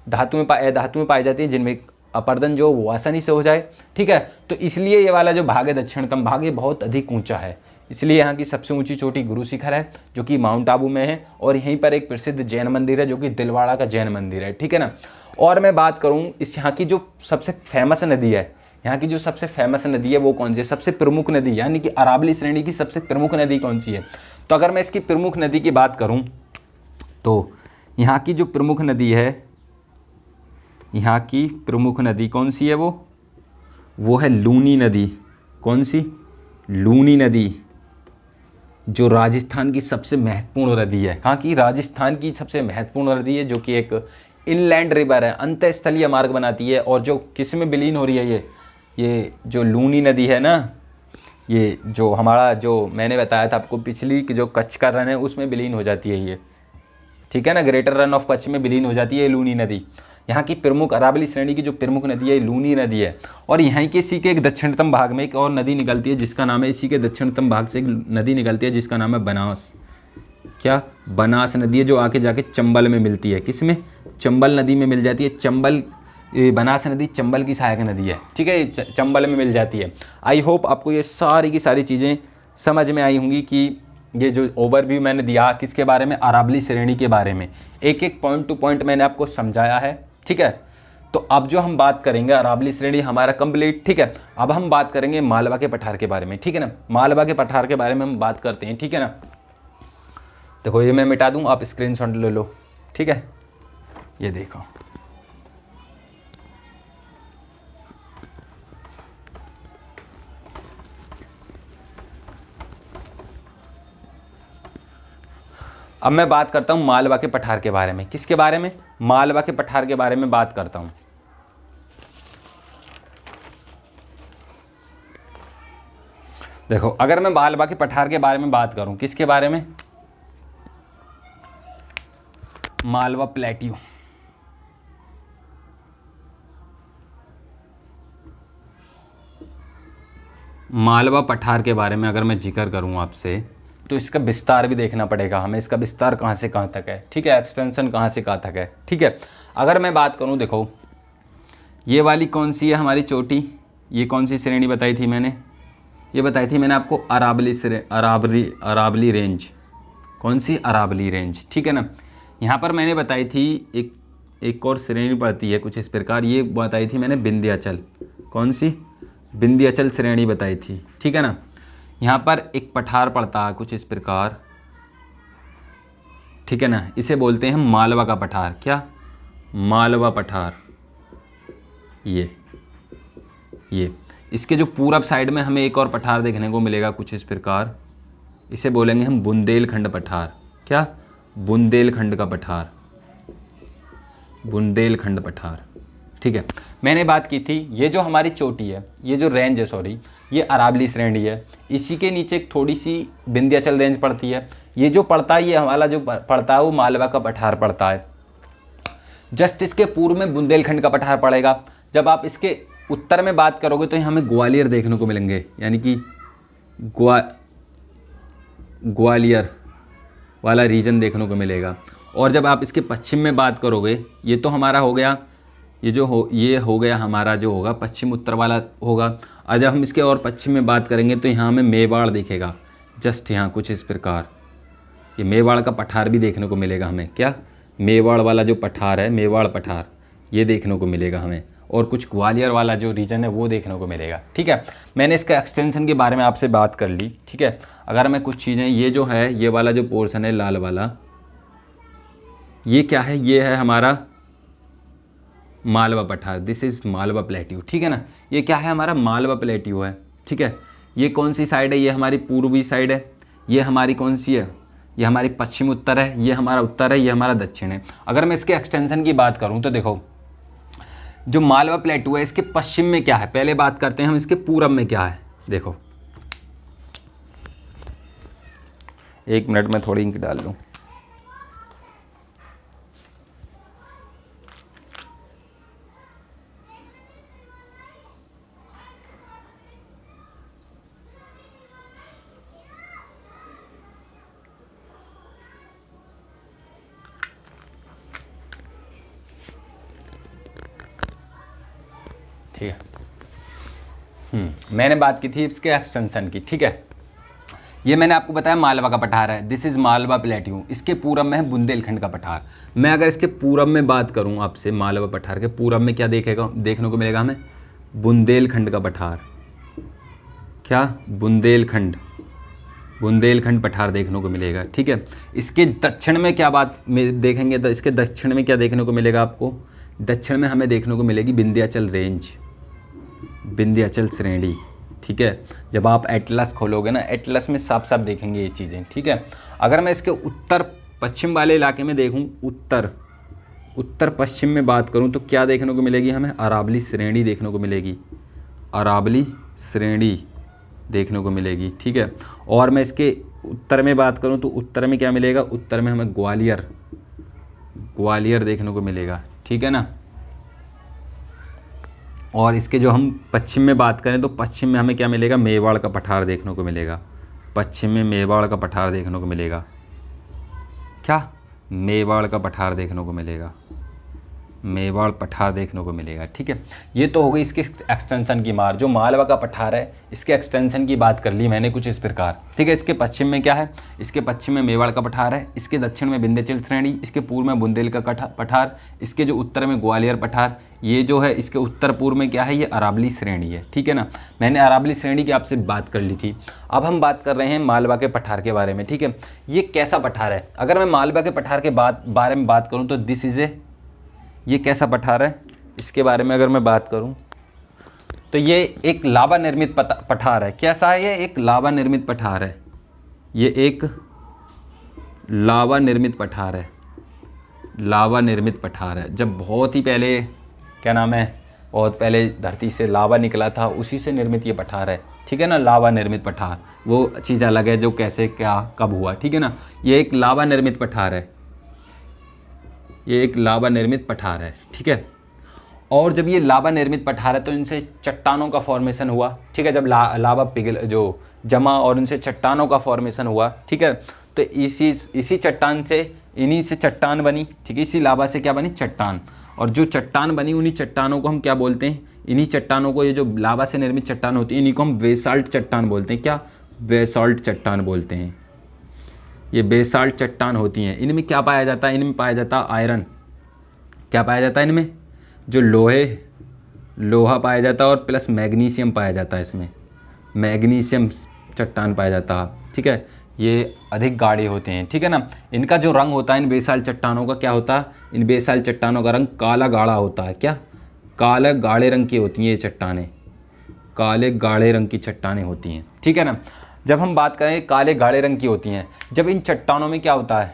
धातुएं पाई जाती हैं जिनमें अपर्दन जो वो आसानी से हो जाए, ठीक है। तो इसलिए ये वाला जो भाग है दक्षिणतम भाग, ये बहुत अधिक ऊंचा है, इसलिए यहाँ की सबसे ऊंची चोटी गुरु शिखर है जो कि माउंट आबू में है। और यहीं पर एक प्रसिद्ध जैन मंदिर है जो कि दिलवाड़ा का जैन मंदिर है, ठीक है ना। और मैं बात करूँ इस यहाँ की जो सबसे फेमस नदी है, यहाँ की जो सबसे फेमस नदी है वो कौन सी है, सबसे प्रमुख नदी, यानी कि अरावली श्रेणी की सबसे प्रमुख नदी कौन सी है। तो अगर मैं इसकी प्रमुख नदी की बात करूँ तो यहाँ की जो प्रमुख नदी है, यहाँ की प्रमुख नदी कौन सी है, वो है लूनी नदी। कौन सी, लूनी नदी, जो राजस्थान की सबसे महत्वपूर्ण नदी है। कहाँ की, राजस्थान की सबसे महत्वपूर्ण नदी है, जो कि एक इनलैंड रिवर है, अंतःस्थलीय मार्ग बनाती है। और जो किस में विलीन हो रही है, ये जो लूनी नदी है ना, ये जो हमारा, जो मैंने बताया था आपको पिछली कि जो कच्छ का रन है उसमें विलीन हो जाती है ये, ठीक है ना, ग्रेटर रन ऑफ कच्छ में विलीन हो जाती है लूनी नदी। यहाँ की प्रमुख अरावली श्रेणी की जो प्रमुख नदी है लूनी नदी है। और यहाँ के इसी के एक दक्षिणतम भाग में एक और नदी निकलती है जिसका नाम है, इसी के दक्षिणतम भाग से एक नदी निकलती है जिसका नाम है बनास। क्या, बनास नदी है, जो आके जाके चंबल में मिलती है। किस में, चंबल नदी में मिल जाती है। चंबल, बनास नदी चंबल की सहायक नदी है, ठीक है, चंबल में मिल जाती है। आई होप आपको ये सारी की सारी चीज़ें समझ में आई होंगी कि ये जो ओवरव्यू मैंने दिया किसके बारे में, अरावली श्रेणी के बारे में, एक एक पॉइंट टू पॉइंट मैंने आपको समझाया है, ठीक है। तो अब जो हम बात करेंगे, अरावली श्रेणी हमारा कंप्लीट, ठीक है। अब हम बात करेंगे मालवा के पठार के बारे में, ठीक है ना। मालवा के पठार के बारे में हम बात करते हैं, ठीक है ना। देखो ये मैं मिटा दूं, आप स्क्रीनशॉट ले लो, ठीक है। ये देखो, अब मैं बात करता हूं मालवा के पठार के बारे में। किसके बारे में, मालवा के पठार के बारे में बात करता हूं। देखो अगर मैं मालवा के पठार के बारे में बात करूं, किसके बारे में, मालवा प्लेट्यू, मालवा पठार के बारे में अगर मैं जिक्र करूं आपसे, तो इसका विस्तार भी देखना पड़ेगा हमें, इसका विस्तार कहाँ से कहाँ तक है, ठीक है, एक्सटेंशन कहाँ से कहाँ तक है, ठीक है। अगर मैं बात करूँ, देखो ये वाली कौन सी है हमारी चोटी, ये कौन सी श्रेणी बताई थी मैंने, ये बताई थी मैंने आपको अरावली रेंज। कौन सी, अरावली रेंज, ठीक है ना। यहाँ पर मैंने बताई थी एक और श्रेणी पड़ती है कुछ इस प्रकार, ये बताई थी मैंने विंध्याचल। कौन सी, विंध्याचल श्रेणी बताई थी, ठीक है ना। यहाँ पर एक पठार पड़ता है कुछ इस प्रकार, ठीक है ना, इसे बोलते हैं मालवा का पठार। क्या, मालवा पठार, ये इसके जो पूरब साइड में हमें एक और पठार देखने को मिलेगा कुछ इस प्रकार, इसे बोलेंगे हम बुंदेलखंड पठार। क्या, बुंदेलखंड का पठार, बुंदेलखंड पठार, ठीक है। मैंने बात की थी ये जो हमारी चोटी है, ये जो रेंज है सॉरी, ये अरावली श्रेणी है। इसी के नीचे एक थोड़ी सी विंध्याचल रेंज पड़ती है। ये जो पड़ता है, ये हमारा जो पड़ता है वो मालवा का पठार पड़ता है। जस्ट इसके पूर्व में बुंदेलखंड का पठार पड़ेगा। जब आप इसके उत्तर में बात करोगे तो हमें ग्वालियर देखने को मिलेंगे, यानी कि ग्वालियर वाला रीजन देखने को मिलेगा। और जब आप इसके पश्चिम में बात करोगे, ये तो हमारा हो गया, ये हो गया हमारा जो होगा पश्चिम उत्तर वाला होगा। और जब हम इसके और पश्चिम में बात करेंगे तो यहाँ हमें मेवाड़ दिखेगा, जस्ट यहाँ कुछ इस प्रकार। ये मेवाड़ का पठार भी देखने को मिलेगा हमें, क्या मेवाड़ वाला जो पठार है, मेवाड़ पठार, ये देखने को मिलेगा हमें। और कुछ ग्वालियर वाला जो रीजन है वो देखने को मिलेगा। ठीक है, मैंने इसका एक्सटेंशन के बारे में आपसे बात कर ली। ठीक है, अगर मैं कुछ चीज़ें, ये जो है ये वाला जो पोर्शन है लाल वाला, ये क्या है, ये है हमारा मालवा पठार। This is Malwa plateau. ठीक है ना, ये क्या है, हमारा मालवा प्लेट्यू है। ठीक है, ये कौन सी साइड है, ये हमारी पूर्वी साइड है। ये हमारी कौन सी है, ये हमारी पश्चिम उत्तर है। ये हमारा उत्तर है, ये हमारा दक्षिण है। अगर मैं इसके एक्सटेंशन की बात करूं तो देखो, जो मालवा प्लेट्यू है इसके पश्चिम में क्या है, पहले बात करते हैं हम इसके पूरब में क्या है। देखो, एक मिनट में थोड़ी इंक डाल लूँ। ठीक है, मैंने बात की थी इसके एक्सटेंशन की। ठीक है, ये मैंने आपको बताया मालवा का पठार है। This is Malwa plateau. इसके पूरब में है बुंदेलखंड का पठार। मैं अगर इसके पूरब में बात करूं आपसे, मालवा पठार के पूरब में क्या देखने को मिलेगा हमें, बुंदेलखंड का पठार। क्या, बुंदेलखंड पठार देखने को मिलेगा। ठीक है, इसके दक्षिण में क्या बात में देखेंगे तो इसके दक्षिण में क्या देखने को मिलेगा आपको, दक्षिण में हमें देखने को मिलेगी विंध्याचल रेंज, विंध्याचल श्रेणी। ठीक है, जब आप एटलस खोलोगे ना, एटलस में साफ साफ देखेंगे ये चीज़ें। ठीक है, अगर मैं इसके उत्तर पश्चिम वाले इलाके में देखूं, उत्तर पश्चिम में बात करूं तो क्या देखने को मिलेगी हमें, अरावली श्रेणी देखने को मिलेगी, अरावली श्रेणी देखने को मिलेगी। ठीक है, और मैं इसके उत्तर में बात करूं तो उत्तर में क्या मिलेगा, उत्तर में हमें ग्वालियर देखने को मिलेगा। ठीक है ना, और इसके जो हम पश्चिम में बात करें तो पश्चिम में हमें क्या मिलेगा, मेवाड़ का पठार देखने को मिलेगा। पश्चिम में मेवाड़ का पठार देखने को मिलेगा। क्या, मेवाड़ का पठार देखने को मिलेगा, मेवाड़ पठार देखने को मिलेगा। ठीक है, ये तो हो गई इसके एक्सटेंशन की मार। जो मालवा का पठार है इसके एक्सटेंशन की बात कर ली मैंने कुछ इस प्रकार। ठीक है, इसके पश्चिम में क्या है, इसके पश्चिम में मेवाड़ का पठार है, इसके दक्षिण में विंध्याचल श्रेणी, इसके पूर्व में बुंदेल का पठार, इसके जो उत्तर में ग्वालियर पठार, ये जो है इसके उत्तर पूर्व में क्या है, ये अरावली श्रेणी है। ठीक है ना, मैंने अरावली श्रेणी की आपसे बात कर ली थी। अब हम बात कर रहे हैं मालवा के पठार के बारे में। ठीक है, ये कैसा पठार है, अगर मैं मालवा के पठार के बारे में बात करूँ तो दिस इज़ ये कैसा पठार है, इसके बारे में अगर मैं बात करूं तो ये एक लावा निर्मित पठार है। कैसा है ये, एक लावा निर्मित पठार है। ये एक लावा निर्मित पठार है, लावा निर्मित पठार है। जब बहुत ही पहले, क्या नाम है, बहुत पहले धरती से लावा निकला था, उसी से निर्मित ये पठार है। ठीक है ना, लावा निर्मित पठार वो चीज़ अलग है जो कैसे क्या कब हुआ। ठीक है ना, ये एक लावा निर्मित पठार है, ये एक लावा निर्मित पठार है। ठीक है, और जब ये लावा निर्मित पठार है तो इनसे चट्टानों का फॉर्मेशन हुआ। ठीक है, जब लावा पिघल जो जमा और उनसे चट्टानों का फॉर्मेशन हुआ। ठीक है, तो इसी चट्टान से, इन्हीं से चट्टान बनी। ठीक है, इसी लावा से क्या बनी, चट्टान। और जो चट्टान बनी उन्हीं चट्टानों को हम क्या बोलते हैं, इन्हीं चट्टानों को, ये जो लावा से निर्मित चट्टान होती है इन्हीं को हम बेसाल्ट चट्टान बोलते हैं। क्या, बेसाल्ट चट्टान बोलते हैं। ये बेसाल्ट चट्टान होती हैं। इनमें क्या पाया जाता है, इनमें पाया जाता है आयरन। क्या पाया जाता है इनमें, जो लोहा पाया जाता है और प्लस मैग्नीशियम पाया जाता है। इसमें मैग्नीशियम चट्टान पाया जाता है। ठीक है, ये अधिक गाढ़े होते हैं। ठीक है ना, इनका जो रंग होता है इन बेसाल्ट चट्टानों का क्या होता है, इन बेसाल्ट चट्टानों का रंग काला गाढ़ा होता है। क्या, काले गाढ़े रंग की होती हैं ये चट्टानें, काले गाढ़े रंग की चट्टानें होती हैं। ठीक है ना, जब हम बात करें काले गाढ़े रंग की होती हैं, जब इन चट्टानों में क्या होता है,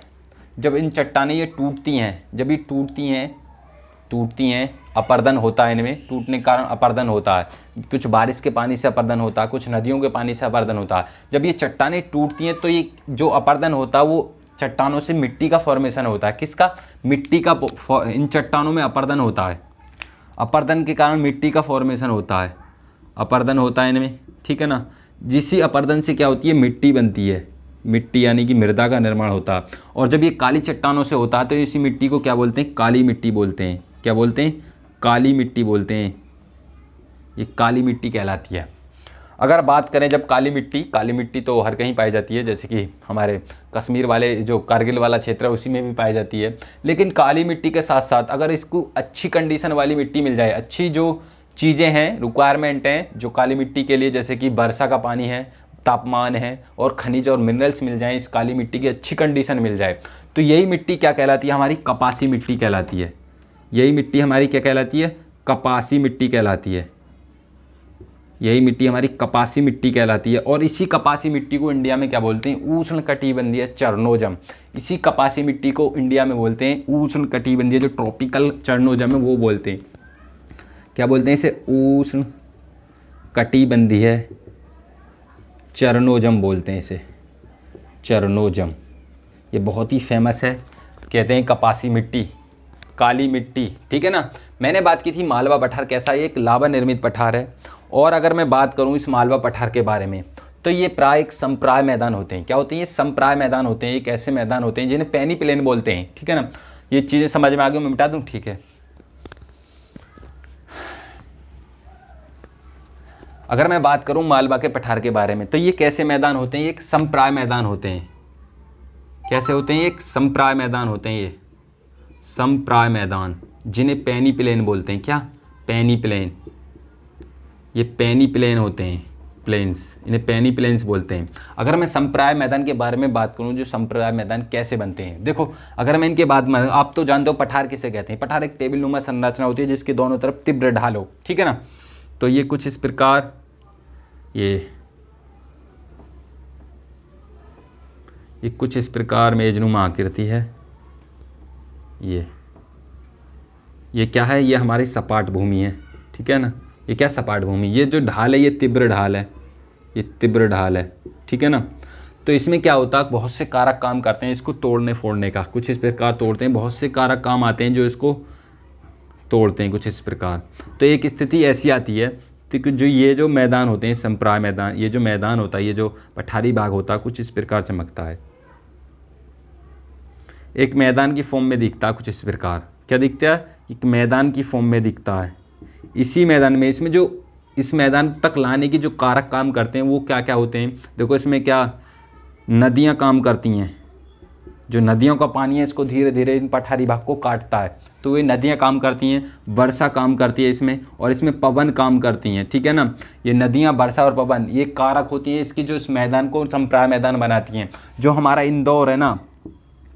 जब इन चट्टानें ये टूटती हैं, जब ये टूटती हैं टूटती हैं, अपर्दन होता है, इनमें टूटने के कारण अपर्दन होता है। कुछ बारिश के पानी से अपर्दन होता है, कुछ नदियों के पानी से अपर्दन होता है। जब ये चट्टानें टूटती हैं तो ये जो अपर्दन होता है वो चट्टानों से मिट्टी का फॉर्मेशन होता है। किसका? मिट्टी का। इन चट्टानों में अपर्दन होता है, अपर्दन के कारण मिट्टी का फॉर्मेशन होता है, अपर्दन होता है इनमें, ठीक है ना। जिसी अपर्दन से क्या होती है? मिट्टी बनती है, मिट्टी यानी कि मृदा का निर्माण होता है। और जब ये काली चट्टानों से होता है तो इसी मिट्टी को क्या बोलते हैं? काली मिट्टी बोलते हैं। क्या बोलते हैं? काली मिट्टी बोलते हैं। ये काली मिट्टी कहलाती है। अगर बात करें जब काली मिट्टी तो हर कहीं पाई जाती है, जैसे कि हमारे कश्मीर वाले जो कारगिल वाला क्षेत्र है उसी में भी पाई जाती है। लेकिन काली मिट्टी के साथ साथ अगर इसको अच्छी कंडीशन वाली मिट्टी मिल जाए, अच्छी जो चीज़ें हैं, रिक्वायरमेंट हैं जो काली मिट्टी के लिए, जैसे कि वर्षा का पानी है, तापमान है और खनिज और मिनरल्स मिल जाएं, इस काली मिट्टी की अच्छी कंडीशन मिल जाए, तो यही मिट्टी क्या कहलाती है? हमारी कपासी मिट्टी कहलाती है। यही मिट्टी हमारी क्या कहलाती है? कपासी मिट्टी कहलाती है। यही मिट्टी हमारी कपासी मिट्टी कहलाती है। और इसी कपासी मिट्टी को इंडिया में क्या बोलते हैं? उष्णकटिबंधीय चरनोजम। इसी कपासी मिट्टी को इंडिया में बोलते हैं उष्णकटिबंधीय, जो ट्रॉपिकल चरनोजम है वो बोलते हैं। क्या बोलते हैं इसे? उष्णकटिबंधीय चरनोजम बोलते हैं इसे, चरनोजम। ये बहुत ही फेमस है, कहते हैं कपासी मिट्टी, काली मिट्टी, ठीक है ना। मैंने बात की थी मालवा पठार कैसा, ये एक लावा निर्मित पठार है। और अगर मैं बात करूं इस मालवा पठार के बारे में तो ये प्राय एक संप्राय मैदान होते हैं। क्या होते हैं? ये संप्राय मैदान होते हैं, एक ऐसे मैदान होते हैं जिन्हें पैनी प्लेन बोलते हैं, ठीक है ना। ये चीज़ें समझ में आ गई, मैं मिटा दूँ, ठीक है। अगर मैं बात करूं मालवा के पठार के बारे में तो ये कैसे मैदान होते हैं? ये एक संप्राय मैदान होते हैं। कैसे होते हैं? एक संप्राय मैदान होते हैं, ये संप्राय मैदान, जिन्हें पैनी प्लेन बोलते हैं। क्या? पैनी प्लेन। ये पैनी प्लेन होते हैं, प्लेन्स, इन्हें पैनी प्लेन्स बोलते हैं। अगर मैं संप्राय मैदान के बारे में बात करूं, जो संप्राय मैदान कैसे बनते हैं, देखो अगर मैं इनके बाद में, आप तो जानते हो पठार किसे कहते हैं। पठार एक टेबल नुमा संरचना होती है जिसके दोनों तरफ तीव्र ढाल हो, ठीक है ना। तो ये कुछ इस प्रकार, ये कुछ इस प्रकार मेजनुमा आकृति है। ये क्या है? ये हमारी सपाट भूमि है, ठीक है ना। ये क्या? सपाट भूमि। ये जो ढाल है ये तीव्र ढाल है, ये तीव्र ढाल है, ठीक है ना। तो इसमें क्या होता है? बहुत से कारक काम करते हैं इसको तोड़ने फोड़ने का, कुछ इस प्रकार तोड़ते हैं। बहुत से कारक काम आते हैं जो इसको तोड़ते हैं, कुछ इस प्रकार। तो एक स्थिति ऐसी आती है कि जो ये जो मैदान होते हैं, संप्राय मैदान, ये जो मैदान होता है, ये जो पठारी भाग होता है, कुछ इस प्रकार चमकता है, एक मैदान की फॉर्म में दिखता है, कुछ इस प्रकार। क्या दिखता है? एक मैदान की फॉर्म में दिखता है। इसी मैदान में, इसमें जो इस मैदान तक लाने की जो कारक काम करते हैं वो क्या क्या होते हैं? देखो इसमें क्या नदियाँ काम करती हैं। जो नदियों का पानी है इसको धीरे धीरे इन पठारी भाग को काटता है, तो ये नदियाँ काम करती हैं, वर्षा काम करती है इसमें, और इसमें पवन काम करती हैं, ठीक है ना। ये नदियाँ, वर्षा और पवन ये कारक होती हैं इसकी, जो इस मैदान को संप्राय मैदान बनाती हैं। जो हमारा इंदौर है ना,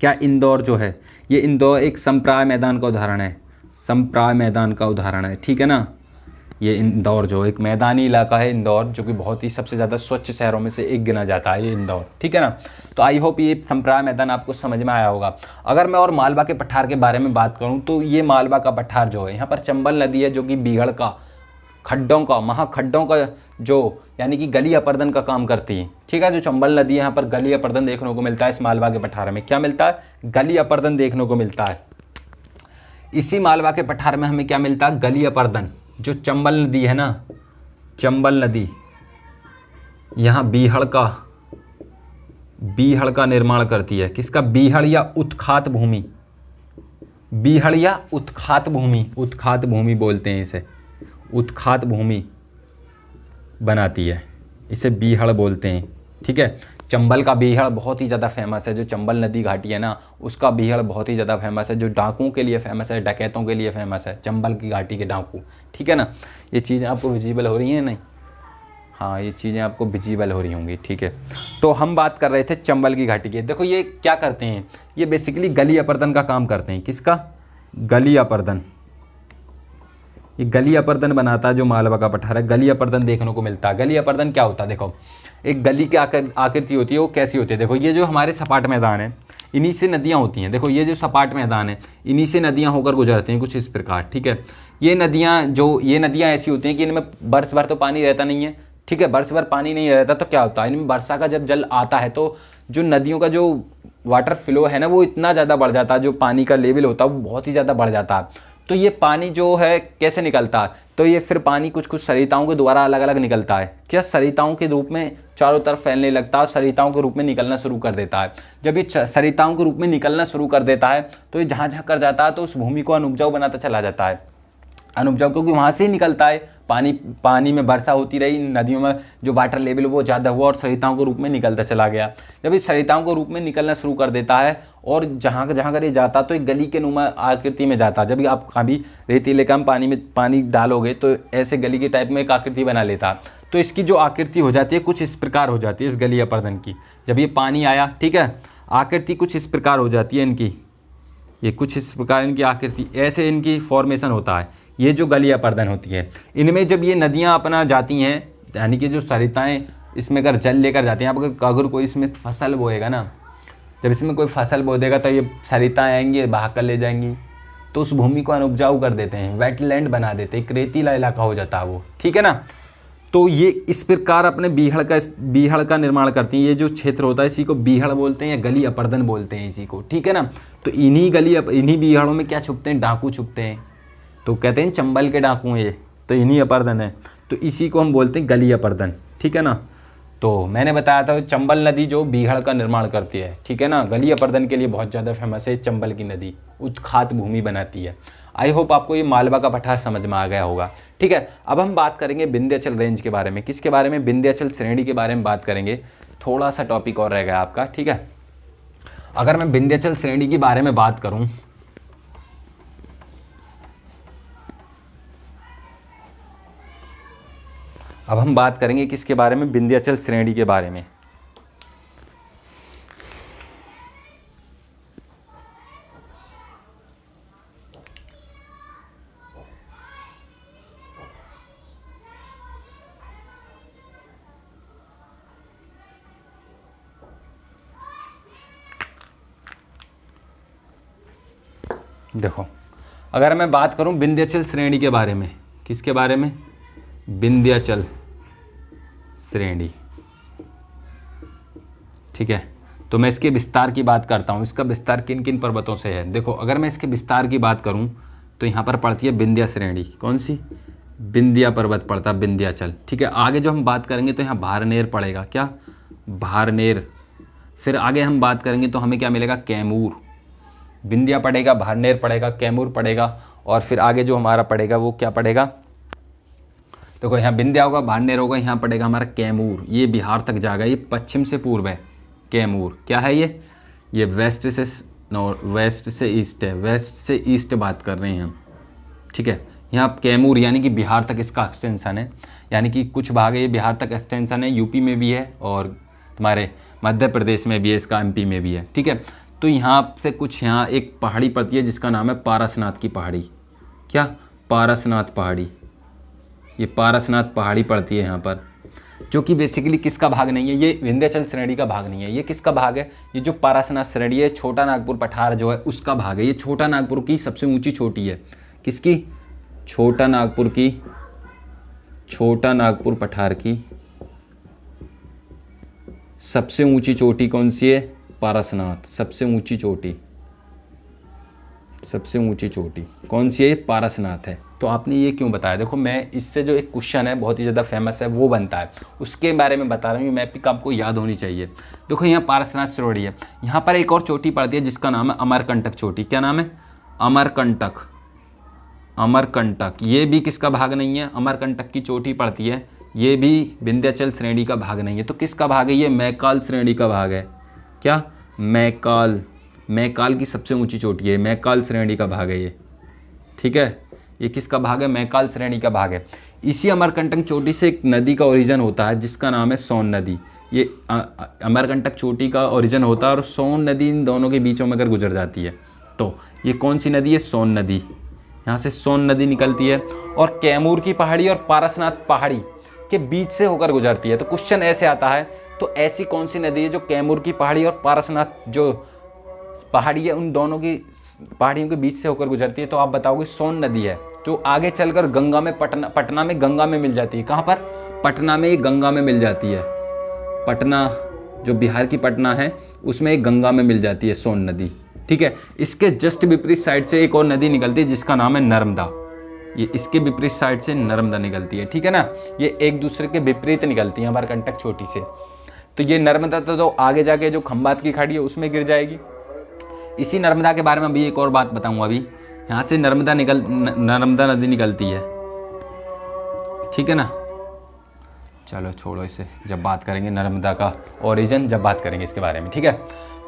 क्या इंदौर जो है, ये इंदौर एक संप्राय मैदान का उदाहरण है, संप्राय मैदान का उदाहरण है, ठीक है ना। ये इंदौर जो एक मैदानी इलाका है, इंदौर, जो कि बहुत ही सबसे ज़्यादा स्वच्छ शहरों में से एक गिना जाता है ये इंदौर, ठीक है ना। तो आई होप ये संप्राय मैदान आपको समझ में आया होगा। अगर मैं और मालवा के पठार के बारे में बात करूं तो ये मालवा का पठार जो है, यहाँ पर चंबल नदी है जो कि बीहड़ का, खड्डों का, महाखड्डों का जो यानी कि गली अपर्दन का काम करती है, ठीक है। जो चंबल नदी है यहाँ पर गली अपर्दन देखने को मिलता है। इस मालवा के पठार में क्या मिलता है? गली अपर्दन देखने को मिलता है। इसी मालवा के पठार में हमें क्या मिलता है? गली अपर्दन। जो चंबल नदी है ना, चंबल नदी यहाँ बीहड़ का निर्माण करती है। किसका? बीहड़ या उत्खात भूमि, बीहड़ या उत्खात भूमि, उत्खात भूमि बोलते हैं इसे, उत्खात भूमि बनाती है, इसे बीहड़ बोलते हैं, ठीक है। चंबल का बीहड़ बहुत ही ज़्यादा फेमस है। जो चंबल नदी घाटी है ना, उसका बीहड़ बहुत ही ज़्यादा फेमस है। जो डाकुओं के लिए फेमस है, डकैतों के लिए फेमस है, चंबल की घाटी के डाकू, ठीक है ना। ये चीज़ें आपको विजिबल हो रही हैं? नहीं, हाँ ये चीज़ें आपको विजिबल हो रही होंगी, ठीक है। तो हम बात कर रहे थे चंबल की घाटी की। देखो ये क्या करते हैं? ये बेसिकली गली अपर्दन का काम करते हैं। किसका? गली अपर्दन। ये गली अपर्दन बनाता है जो मालवा का पठार है। गली अपर्दन देखने को मिलता है। गली अपर्दन क्या होता है? देखो एक गली की आकृति होती है, वो कैसी होती है? देखो ये जो हमारे सपाट मैदान है, इन्हीं से नदियाँ होती हैं। देखो ये जो सपाट मैदान है, इन्हीं से नदियाँ होकर गुजरती हैं कुछ इस प्रकार, ठीक है। ये नदियाँ ऐसी होती हैं कि इनमें बरस भर तो पानी रहता नहीं है, ठीक है। बरस भर पानी नहीं रहता तो क्या होता है, इनमें वर्षा का जब जल आता है तो जो नदियों का जो वाटर फ्लो है ना वो इतना ज़्यादा बढ़ जाता है, जो पानी का लेवल होता है वो बहुत ही ज़्यादा बढ़ जाता है। तो ये पानी जो है कैसे निकलता है, तो ये फिर पानी कुछ कुछ सरिताओं के द्वारा अलग अलग निकलता है। क्या सरिताओं के रूप में चारों तरफ फैलने लगता है, सरिताओं के रूप में निकलना शुरू कर देता है। जब ये सरिताओं के रूप में निकलना शुरू कर देता है तो ये जहाँ जहाँ कर जाता है तो उस भूमि को अनुपजाऊ बनाता चला जाता है। अनुपजाऊ क्योंकि वहाँ से ही निकलता है, पानी में वर्षा होती रही, नदियों में जो वाटर लेवल वो ज़्यादा हुआ और सरिताओं के रूप में निकलता चला गया। जब ये सरिताओं के रूप में निकलना शुरू कर देता है और जहाँ जहाँ कर ये जाता तो एक गली के नुमा आकृति में जाता। जब आप कभी रेतीले काम पानी में पानी डालोगे तो ऐसे गली के टाइप में एक आकृति बना लेता। तो इसकी जो आकृति हो जाती है कुछ इस प्रकार हो जाती है इस गली अपर्दन की। जब ये पानी आया, ठीक है, आकृति कुछ इस प्रकार हो जाती है इनकी, ये कुछ इस प्रकार इनकी आकृति, ऐसे इनकी फॉर्मेशन होता है। ये जो गली अपर्दन होती है इनमें जब ये नदियाँ अपना जाती हैं, यानी कि जो सरिताएँ इसमें अगर जल लेकर जाती हैं, अगर कोई इसमें फसल बोएगा ना, जब इसमें कोई फसल बो देगा तो ये सरिताएँ आएंगी बहा कर ले जाएंगी, तो उस भूमि को अनुपजाऊ कर देते हैं, वेटलैंड बना देते हैं, एक रेतीला इलाका हो जाता है वो, ठीक है ना। तो ये इस प्रकार अपने बीहड़ का निर्माण करती हैं। ये जो क्षेत्र होता है इसी को बीहड़ बोलते हैं या गली अपर्दन बोलते हैं इसी को, ठीक है ना। तो इन्हीं बीहड़ों में क्या छुपते हैं, डाकू छुपते हैं, तो कहते हैं चंबल के डाकू हैं ये, तो इन्हीं अपर्दन है, तो इसी को हम बोलते हैं गली अपर्दन, ठीक है ना। तो मैंने बताया था चंबल नदी जो बीहड़ का निर्माण करती है, ठीक है ना। गली अपर्दन के लिए बहुत ज़्यादा फेमस है चंबल की नदी, उत्खात भूमि बनाती है। आई होप आपको ये मालवा का पठार समझ में आ गया होगा, ठीक है। अब हम बात करेंगे विंध्याचल रेंज के बारे में। किसके बारे में, विंध्याचल श्रेणी के बारे में बात करेंगे। थोड़ा सा टॉपिक और रह गया आपका, ठीक है। अगर मैं विंध्याचल श्रेणी के बारे में बात करूं, अब हम बात करेंगे किसके बारे में, विंध्याचल श्रेणी के बारे में। देखो अगर मैं बात करूं विंध्याचल श्रेणी के बारे में, किसके बारे में, विंध्याचल श्रेणी, ठीक है। तो मैं इसके विस्तार की बात करता हूँ। इसका विस्तार किन किन पर्वतों से है। देखो अगर मैं इसके विस्तार की बात करूँ तो यहाँ पर पड़ती है विंध्या श्रेणी। कौन सी, विंध्या पर्वत पड़ता है, विंध्याचल, ठीक है। आगे जो हम बात करेंगे तो यहाँ भारनेर पड़ेगा, क्या, भारनेर। फिर आगे हम बात करेंगे तो हमें क्या मिलेगा, कैमूर। विंध्या पड़ेगा, भारनेर पड़ेगा, कैमूर पड़ेगा, और फिर आगे जो हमारा पड़ेगा वो क्या पड़ेगा, देखो यहाँ विंध्या होगा, भारनेर होगा, यहाँ पड़ेगा हमारा कैमूर। ये बिहार तक जाएगा, ये पश्चिम से पूर्व है। कैमूर क्या है ये वेस्ट से ईस्ट है, वेस्ट से ईस्ट बात कर रहे हैं हम, ठीक है। यहाँ कैमूर यानी कि बिहार तक इसका एक्सटेंशन है, यानी कि कुछ भाग है ये बिहार तक एक्सटेंशन है, यूपी में भी है और तुम्हारे मध्य प्रदेश में भी है, इसका एमपी में भी है, ठीक है। तो यहाँ से कुछ यहाँ एक पहाड़ी पड़ती है जिसका नाम है पारसनाथ की पहाड़ी। क्या, पारसनाथ पहाड़ी। ये पारसनाथ पहाड़ी पड़ती है यहाँ पर, जो कि बेसिकली किसका भाग नहीं है, ये विंध्याचल श्रेणी का भाग नहीं है। ये किसका भाग है, ये जो पारसनाथ श्रेणी है, छोटा नागपुर पठार जो है उसका भाग है। ये छोटा नागपुर की सबसे ऊंची चोटी है। किसकी, छोटा नागपुर पठार की सबसे ऊंची चोटी कौन सी है, पारसनाथ। सबसे ऊंची चोटी कौन सी है, पारसनाथ है। तो आपने ये क्यों बताया, देखो मैं इससे जो एक क्वेश्चन है बहुत ही ज़्यादा फेमस है वो बनता है, उसके बारे में बता रहा हूँ। मैपिंग आपको याद होनी चाहिए। देखो यहाँ पारसनाथ श्रेणी है, यहाँ पर एक और चोटी पड़ती है जिसका नाम है अमरकंटक चोटी। क्या नाम है, अमरकंटक। ये भी किसका भाग नहीं है, अमरकंटक की चोटी पड़ती है, ये भी विंध्याचल श्रेणी का भाग नहीं है। तो किसका भाग है, ये मैकाल श्रेणी का भाग है। क्या, मैकाल की सबसे ऊंची चोटी है, मैकाल श्रेणी का भाग है ये, ठीक है। ये किसका भाग है, मैकाल श्रेणी का भाग है। इसी अमरकंटक चोटी से एक नदी का ओरिजिन होता है जिसका नाम है सोन नदी। ये अमरकंटक चोटी का ओरिजिन होता है और सोन नदी इन दोनों के बीचों में अगर गुजर जाती है तो ये कौन सी नदी है, सोन नदी। यहाँ से सोन नदी निकलती है और कैमूर की पहाड़ी और पारसनाथ पहाड़ी के बीच से होकर गुजरती है। तो क्वेश्चन ऐसे आता है, तो ऐसी कौन सी नदी है जो कैमूर की पहाड़ी और पारसनाथ जो पहाड़ी है, उन दोनों की पहाड़ियों के बीच से होकर गुजरती है, तो आप बताओगे सोन नदी है, जो आगे चलकर गंगा में पटना में गंगा में मिल जाती है। कहाँ पर? पटना में, एक गंगा में मिल जाती है। पटना जो बिहार की पटना है उसमें एक गंगा में मिल जाती है सोन नदी, ठीक है। इसके जस्ट विपरीत साइड से एक और नदी निकलती है जिसका नाम है नर्मदा। ये इसके विपरीत साइड से नर्मदा निकलती है, ठीक है ना। ये एक दूसरे के विपरीत निकलती है, हमारे कंटक छोटी से। तो ये नर्मदा तो आगे जाके जो खंबात की खाड़ी है उसमें गिर जाएगी। इसी नर्मदा के बारे में अभी एक और बात बताऊंगा। अभी यहाँ से नर्मदा नदी निकलती है, ठीक है ना। चलो छोड़ो इसे, जब बात करेंगे नर्मदा का ओरिजिन, जब बात करेंगे इसके बारे में, ठीक है।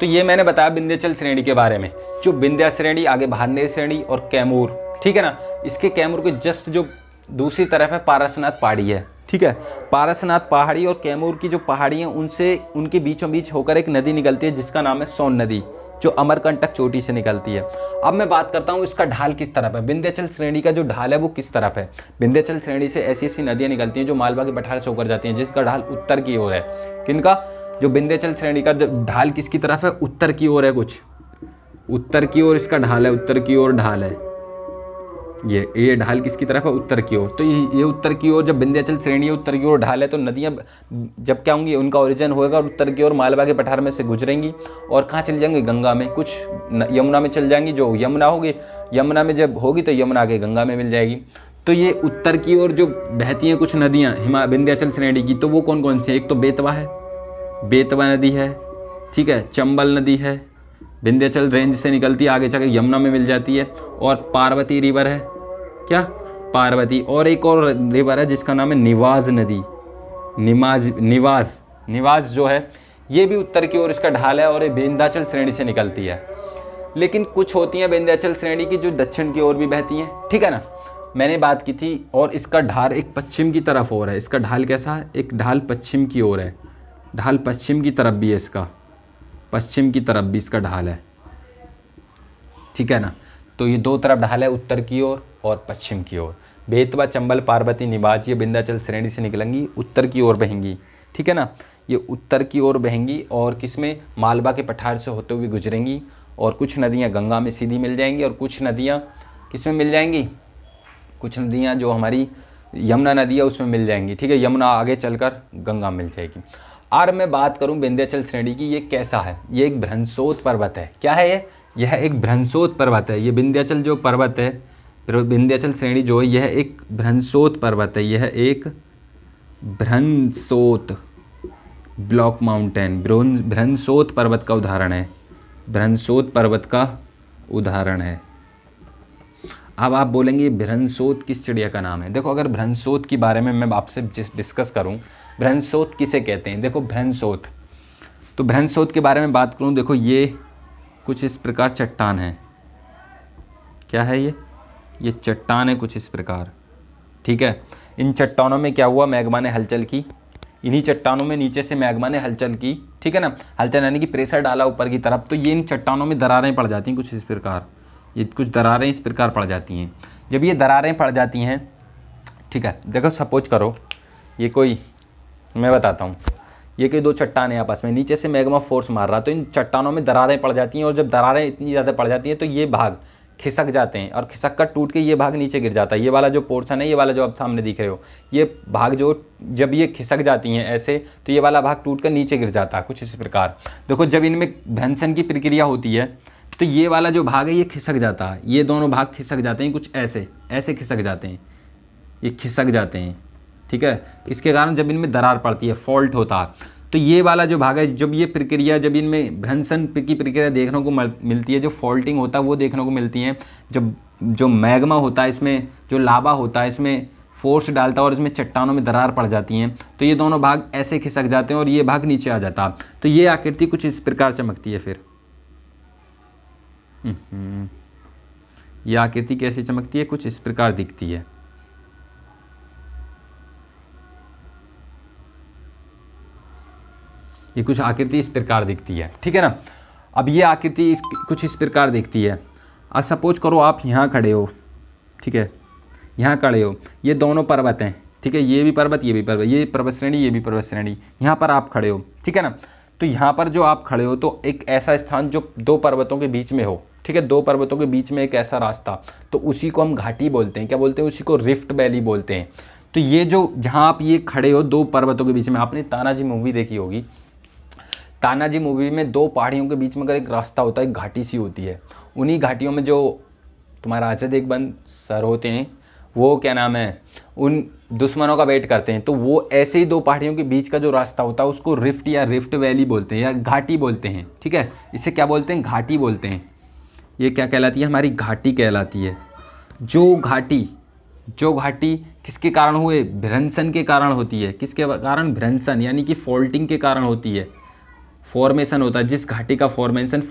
तो ये मैंने बताया विंध्याचल श्रेणी के बारे में, जो विंध्या श्रेणी, आगे भारनेर श्रेणी और कैमूर, ठीक है ना। इसके कैमूर के जस्ट जो दूसरी तरफ है पारसनाथ पहाड़ी है, ठीक है। पारसनाथ पहाड़ी और कैमूर की जो पहाड़ी हैं उनसे, उनके बीचों बीच होकर एक नदी निकलती है जिसका नाम है सोन नदी, जो अमरकंटक चोटी से निकलती है। अब मैं बात करता हूँ इसका ढाल किस तरफ है, विंध्याचल श्रेणी का जो ढाल है वो किस तरफ है। विंध्याचल श्रेणी से ऐसी ऐसी नदियाँ निकलती हैं जो मालवा के पठार से होकर जाती हैं, जिसका ढाल उत्तर की ओर है। किनका? जो विंध्याचल श्रेणी का ढाल किसकी तरफ है? उत्तर की ओर है, कुछ उत्तर की ओर इसका ढाल है, उत्तर की ओर ढाल है। ये ढाल किसकी तरफ है? उत्तर की ओर। तो ये उत्तर की ओर, जब विंध्याचल श्रेणी है उत्तर की ओर ढाल है, तो नदियाँ जब क्या होंगी, उनका ओरिजिन होएगा और उत्तर की ओर मालवा के पठार में से गुजरेंगी और कहाँ चली जाएंगी? गंगा में। कुछ यमुना में चल जाएंगी, जो यमुना होगी, यमुना में जब होगी तो यमुना के गंगा में मिल जाएगी। तो ये उत्तर की ओर जो बहती हैं कुछ नदियाँ विंध्याचल श्रेणी की, तो वो कौन कौन सी है? एक तो बेतवा है, बेतवा नदी है, ठीक है। चंबल नदी है, विंध्याचल रेंज से निकलती है, आगे जाकर यमुना में मिल जाती है। और पार्वती रिवर है, क्या? पार्वती। और एक और रिवर है जिसका नाम है निवाज नदी, निवाज जो है, ये भी उत्तर की ओर इसका ढाल है और ये विंध्याचल श्रेणी से निकलती है। लेकिन कुछ होती हैं विंध्याचल श्रेणी की जो दक्षिण की ओर भी बहती हैं, ठीक है ना, मैंने बात की थी। और इसका ढाल एक पश्चिम की तरफ और है। इसका ढाल कैसा है? एक ढाल पश्चिम की ओर है, ढाल पश्चिम की तरफ भी है इसका, पश्चिम की तरफ भी इसका ढाल है, ठीक है ना। तो ये दो तरफ ढाल है, उत्तर की ओर और पश्चिम की ओर। बेतवा, चंबल, पार्वती, निवाज ये विंध्याचल श्रेणी से निकलेंगी, उत्तर की ओर बहेंगी, ठीक है ना। ये उत्तर की ओर बहेंगी और किसमें? मालवा के पठार से होते हुए गुजरेंगी। और कुछ नदियाँ गंगा में सीधी मिल जाएंगी और कुछ नदियाँ किसमें मिल जाएंगी? कुछ नदियाँ जो हमारी यमुना नदी है उसमें मिल जाएंगी, ठीक है। यमुना आगे चलकर गंगा मिल जाएगी। और मैं बात करूं विंध्याचल श्रेणी की, ये कैसा है? ये एक भ्रंशोत पर्वत है। क्या है ये? यह एक भ्रंशोत पर्वत है। ये विंध्याचल जो पर्वत है, विंध्याचल श्रेणी जो है, यह एक भ्रंशोत पर्वत है। यह एक भ्रंशोत ब्लॉक माउंटेन, भ्रंशोत पर्वत का उदाहरण है, भ्रंशोत पर्वत का उदाहरण है। अब आप बोलेंगे भ्रंशोत किस चिड़िया का नाम है? देखो, अगर भ्रंशोत के बारे में मैं आपसे डिस्कस करूं, भ्रंशोत किसे कहते हैं? देखो भ्रंशोत, तो भ्रंशोत के बारे में बात करूं, देखो ये कुछ इस प्रकार चट्टान है। क्या है ये चट्टान है कुछ इस प्रकार, ठीक है। इन चट्टानों में क्या हुआ? मैग्मा ने हलचल की। इन्हीं चट्टानों में नीचे से मैग्मा ने हलचल की, ठीक है ना। हलचल यानी कि प्रेशर डाला ऊपर की तरफ, तो ये इन चट्टानों में दरारें पड़ जाती हैं कुछ इस प्रकार। ये कुछ दरारें इस प्रकार पड़ जाती हैं। जब ये दरारें पड़ जाती हैं, ठीक है, देखो सपोज करो ये कोई, मैं बताता हूँ, ये कोई दो चट्टान है आपस में, नीचे से मैग्मा फोर्स मार रहा, तो इन चट्टानों में दरारें पड़ जाती हैं। और जब दरारें इतनी ज़्यादा पड़ जाती हैं तो ये भाग खिसक जाते हैं और खिसक कर टूट के ये भाग नीचे गिर जाता है। ये वाला जो पोर्शन है, ये वाला जो आप सामने दिख रहे हो, ये भाग जो जब ये खिसक जाती हैं ऐसे, तो ये वाला भाग टूट कर नीचे गिर जाता है कुछ इस प्रकार। देखो जब इनमें भ्रंशन की प्रक्रिया होती है तो ये वाला जो भाग है ये खिसक जाता है, ये दोनों भाग खिसक जाते हैं कुछ ऐसे ऐसे खिसक जाते हैं, ये खिसक जाते हैं, ठीक है। इसके कारण जब इनमें दरार पड़ती है, फॉल्ट होता है, तो ये वाला जो भाग है, जब ये प्रक्रिया, जब इनमें भ्रंशन की प्रक्रिया देखने को मिलती है, जो फॉल्टिंग होता है वो देखने को मिलती है, जब जो मैग्मा होता है इसमें, जो लावा होता है इसमें फोर्स डालता है और इसमें चट्टानों में दरार पड़ जाती हैं, तो ये दोनों भाग ऐसे खिसक जाते हैं और ये भाग नीचे आ जाता है। तो ये आकृति कुछ इस प्रकार चमकती है। फिर ये आकृति कैसी चमकती है? कुछ इस प्रकार दिखती है। ये कुछ आकृति इस प्रकार दिखती है, ठीक है ना। अब ये आकृति कुछ इस प्रकार दिखती है। अब सपोज करो आप यहाँ खड़े हो, ठीक है, यहाँ खड़े हो, ये दोनों पर्वत हैं, ठीक है, ये भी पर्वत ये भी पर्वत, ये पर्वत श्रेणी ये भी पर्वत श्रेणी, यहाँ पर आप खड़े हो, ठीक है ना। तो यहाँ पर जो आप खड़े हो तो एक ऐसा स्थान जो दो पर्वतों के बीच में हो, ठीक है, दो पर्वतों के बीच में एक ऐसा रास्ता, तो उसी को हम घाटी बोलते हैं। क्या बोलते हैं? उसी को रिफ्ट वैली बोलते हैं। तो ये जो जहाँ आप ये खड़े हो दो पर्वतों के बीच में, आपने तानाजी मूवी देखी होगी, तानाजी मूवी में दो पहाड़ियों के बीच में अगर एक रास्ता होता है, एक घाटी सी होती है, उन्हीं घाटियों में जो तुम्हारा अजय देवगन सर होते हैं वो क्या नाम है, उन दुश्मनों का वेट करते हैं। तो वो ऐसे ही दो पहाड़ियों के बीच का जो रास्ता होता है उसको रिफ्ट या रिफ्ट वैली बोलते हैं या घाटी बोलते हैं, ठीक है। इसे क्या बोलते हैं? घाटी बोलते हैं। ये क्या कहलाती है? हमारी घाटी कहलाती है। जो घाटी किसके कारण हुए? भ्रंशन के कारण होती है। किसके कारण? भ्रंशन, यानी कि फॉल्टिंग के कारण होती है। फॉर्मेशन होता है जिस घाटी का फॉर्मेशन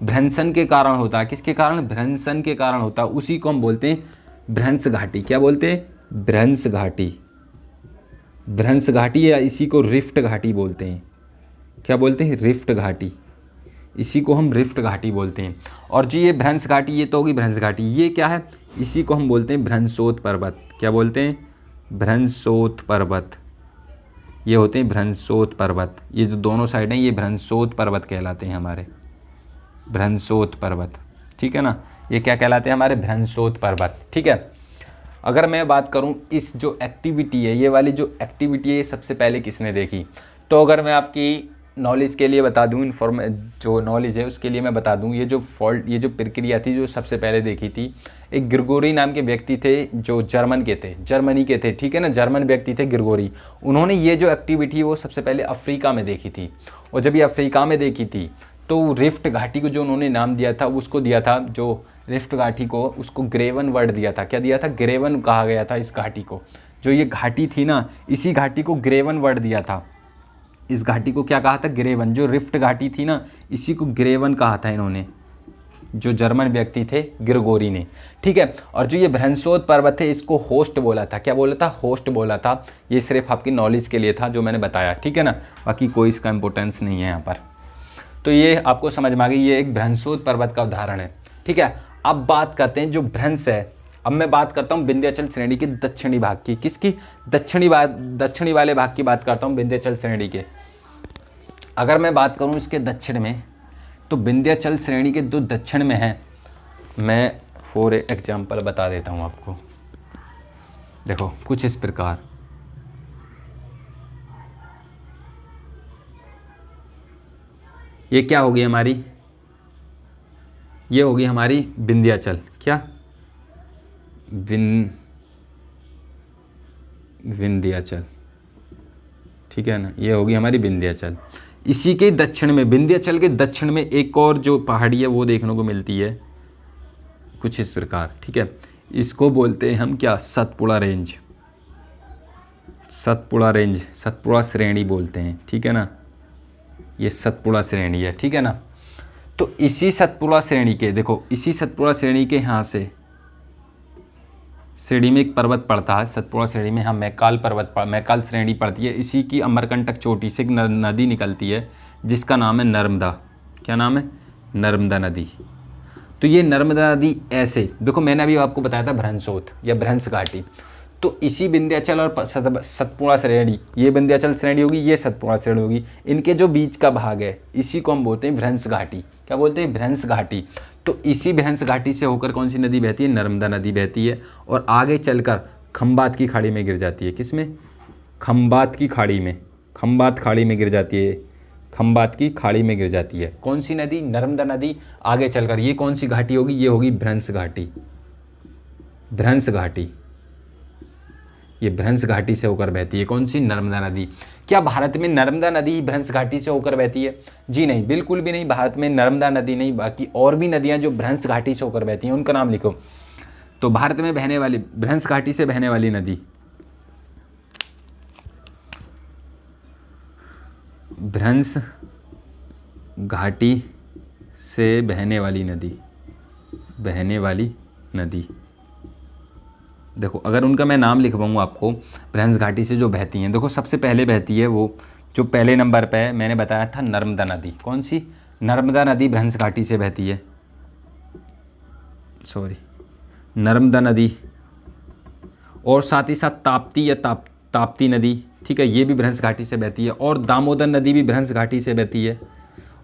भ्रंशन के कारण होता है। किसके कारण? भ्रंशन के कारण होता है। उसी को हम बोलते हैं भ्रंश घाटी। क्या बोलते हैं? भ्रंश घाटी। भ्रंश घाटी या इसी को रिफ्ट घाटी बोलते हैं। क्या बोलते हैं? रिफ्ट घाटी। इसी को हम रिफ्ट घाटी बोलते हैं। और जी ये भ्रंश घाटी, ये तो होगी भ्रंश घाटी। ये क्या है? इसी को हम बोलते हैं भ्रंशोत पर्वत। क्या बोलते हैं? भ्रंशोत पर्वत। ये होते हैं भ्रंशोत पर्वत। ये जो दोनों साइड हैं ये भ्रंशोत पर्वत कहलाते हैं हमारे, भ्रंशोत पर्वत, ठीक है ना। ये क्या कहलाते हैं? हमारे भ्रंशोत पर्वत, ठीक है। अगर मैं बात करूं इस जो एक्टिविटी है, ये वाली जो एक्टिविटी है, सबसे पहले किसने देखी? तो अगर मैं आपकी नॉलेज के लिए बता दूं, जो नॉलेज है उसके लिए मैं बता दूं, ये जो प्रक्रिया थी जो सबसे पहले देखी थी, एक ग्रिगोरी नाम के व्यक्ति थे जो जर्मनी के थे, ठीक है ना, जर्मन व्यक्ति थे ग्रिगोरी। उन्होंने ये जो एक्टिविटी वो सबसे पहले अफ्रीका में देखी थी। और जब ये अफ्रीका में देखी थी तो रिफ्ट घाटी को जो उन्होंने नाम दिया था, उसको दिया था, जो रिफ्ट घाटी को, उसको ग्रेवन वर्ड दिया था। क्या दिया था? ग्रेवन कहा गया था इस घाटी को। जो ये घाटी थी ना, इसी घाटी को ग्रेवन वर्ड दिया था। इस घाटी को क्या कहा था? ग्रेवन। जो रिफ्ट घाटी थी ना, इसी को ग्रेवन कहा था इन्होंने, जो जर्मन व्यक्ति थे ग्रिगोरी ने, ठीक है। और जो ये भ्रंशोत पर्वत है इसको होस्ट बोला था। क्या बोला था? होस्ट बोला था। ये सिर्फ आपकी नॉलेज के लिए था जो मैंने बताया, ठीक है ना, बाकी कोई इसका इंपॉर्टेंस नहीं है यहाँ पर। तो ये आपको समझ में आ गई, ये एक भ्रंशोत पर्वत का उदाहरण है, ठीक है। अब बात करते हैं जो भ्रंश है। अब मैं बात करता हूँ विंध्याचल श्रेणी के दक्षिणी भाग की। किसकी? दक्षिणी वाले भाग की बात करता हूँ, विंध्याचल श्रेणी के। अगर मैं बात करूँ इसके दक्षिण में, तो विंध्याचल श्रेणी के दो दक्षिण में है। मैं फॉर एग्जाम्पल बता देता हूँ आपको। देखो कुछ इस प्रकार, ये क्या होगी हमारी? ये होगी हमारी विंध्याचल। क्या? विंध्याचल, ठीक है ना, ये होगी हमारी विंध्याचल। इसी के दक्षिण में, विंध्याचल के दक्षिण में एक और जो पहाड़ी है वो देखने को मिलती है कुछ इस प्रकार, ठीक है। इसको बोलते हैं हम क्या? सतपुड़ा रेंज। सतपुड़ा रेंज, सतपुड़ा श्रेणी बोलते हैं, ठीक है ना। ये सतपुड़ा श्रेणी है, ठीक है ना। तो इसी सतपुड़ा श्रेणी के, देखो इसी सतपुड़ा श्रेणी के यहाँ से श्रेणी में एक पर्वत पड़ता है। सतपुड़ा श्रेणी में, हाँ, मैकाल श्रेणी पड़ती है। इसी की अमरकंटक चोटी से एक नदी निकलती है जिसका नाम है नर्मदा। क्या नाम है? नर्मदा नदी। तो ये नर्मदा नदी ऐसे, देखो मैंने अभी आपको बताया था भ्रंशोत या भ्रंश घाटी। तो इसी विंध्याचल और सतपुड़ा श्रेणी, ये विंध्याचल श्रेणी होगी, ये सतपुड़ा श्रेणी होगी, इनके जो बीच का भाग है इसी को हम बोलते हैं भ्रंश घाटी। क्या बोलते हैं? भ्रंश घाटी। तो इसी भ्रंश घाटी से होकर कौन सी नदी बहती है? नर्मदा नदी बहती है और आगे चलकर खंबात की खाड़ी में गिर जाती है। किसमें? खंबात की खाड़ी में। खंबात खाड़ी में गिर जाती है। खंबात की खाड़ी में गिर जाती है कौन सी नदी? नर्मदा नदी। आगे चलकर ये कौन सी घाटी होगी? ये होगी भ्रंश घाटी। भ्रंश घाटी, ये भ्रंश घाटी से होकर बहती है कौन सी? नर्मदा नदी। क्या भारत में नर्मदा नदी भ्रंश घाटी से होकर बहती है? जी नहीं, बिल्कुल भी नहीं। भारत में नर्मदा नदी नहीं, बाकी और भी नदियां जो भ्रंश घाटी से होकर बहती हैं उनका नाम लिखो। तो भारत में बहने वाली, भ्रंश घाटी से बहने वाली नदी, भ्रंश घाटी से बहने वाली नदी, बहने वाली नदी, देखो अगर उनका मैं नाम लिखवाऊँ आपको, भ्रंश घाटी से जो बहती हैं, देखो सबसे पहले बहती है वो जो पहले नंबर पे है, मैंने बताया था नर्मदा नदी। कौन सी? नर्मदा नदी भ्रंश घाटी से बहती है, सॉरी, नर्मदा नदी। और साथ ही साथ ताप्ती या ताप्ती नदी, ठीक है, ये भी भ्रंश घाटी से बहती है। और दामोदर नदी भी भ्रंश घाटी से बहती है।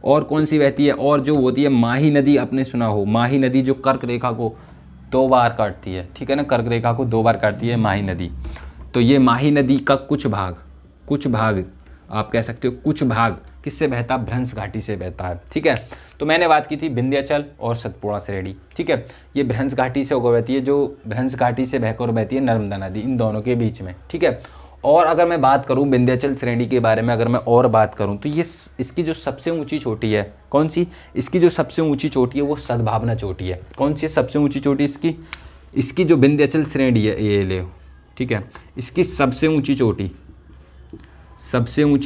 और कौन सी बहती है, और जो होती है माही नदी, आपने सुना हो माही नदी, जो कर्क रेखा को 2 बार काटती है, ठीक है ना, कर्क रेखा को 2 बार काटती है माही नदी। तो ये माही नदी का कुछ भाग आप कह सकते हो, कुछ भाग किससे बहता, भ्रंश घाटी से बहता है, ठीक है। तो मैंने बात की थी विंध्याचल और सतपुड़ा श्रेणी, ठीक है, ये भ्रंश घाटी से होकर बहती है, जो भ्रंश घाटी से बहकर बहती है नर्मदा नदी, इन दोनों के बीच में, ठीक है। और अगर मैं बात करूं विंध्याचल श्रेणी के बारे में, अगर मैं और बात करूं तो ये इसकी जो सबसे ऊंची चोटी है, कौन सी, इसकी जो सबसे ऊंची चोटी है वो सद्भावना चोटी है। कौन सी है सबसे ऊंची चोटी इसकी जो विंध्याचल श्रेणी है, ये ले, ठीक है, इसकी सबसे ऊंची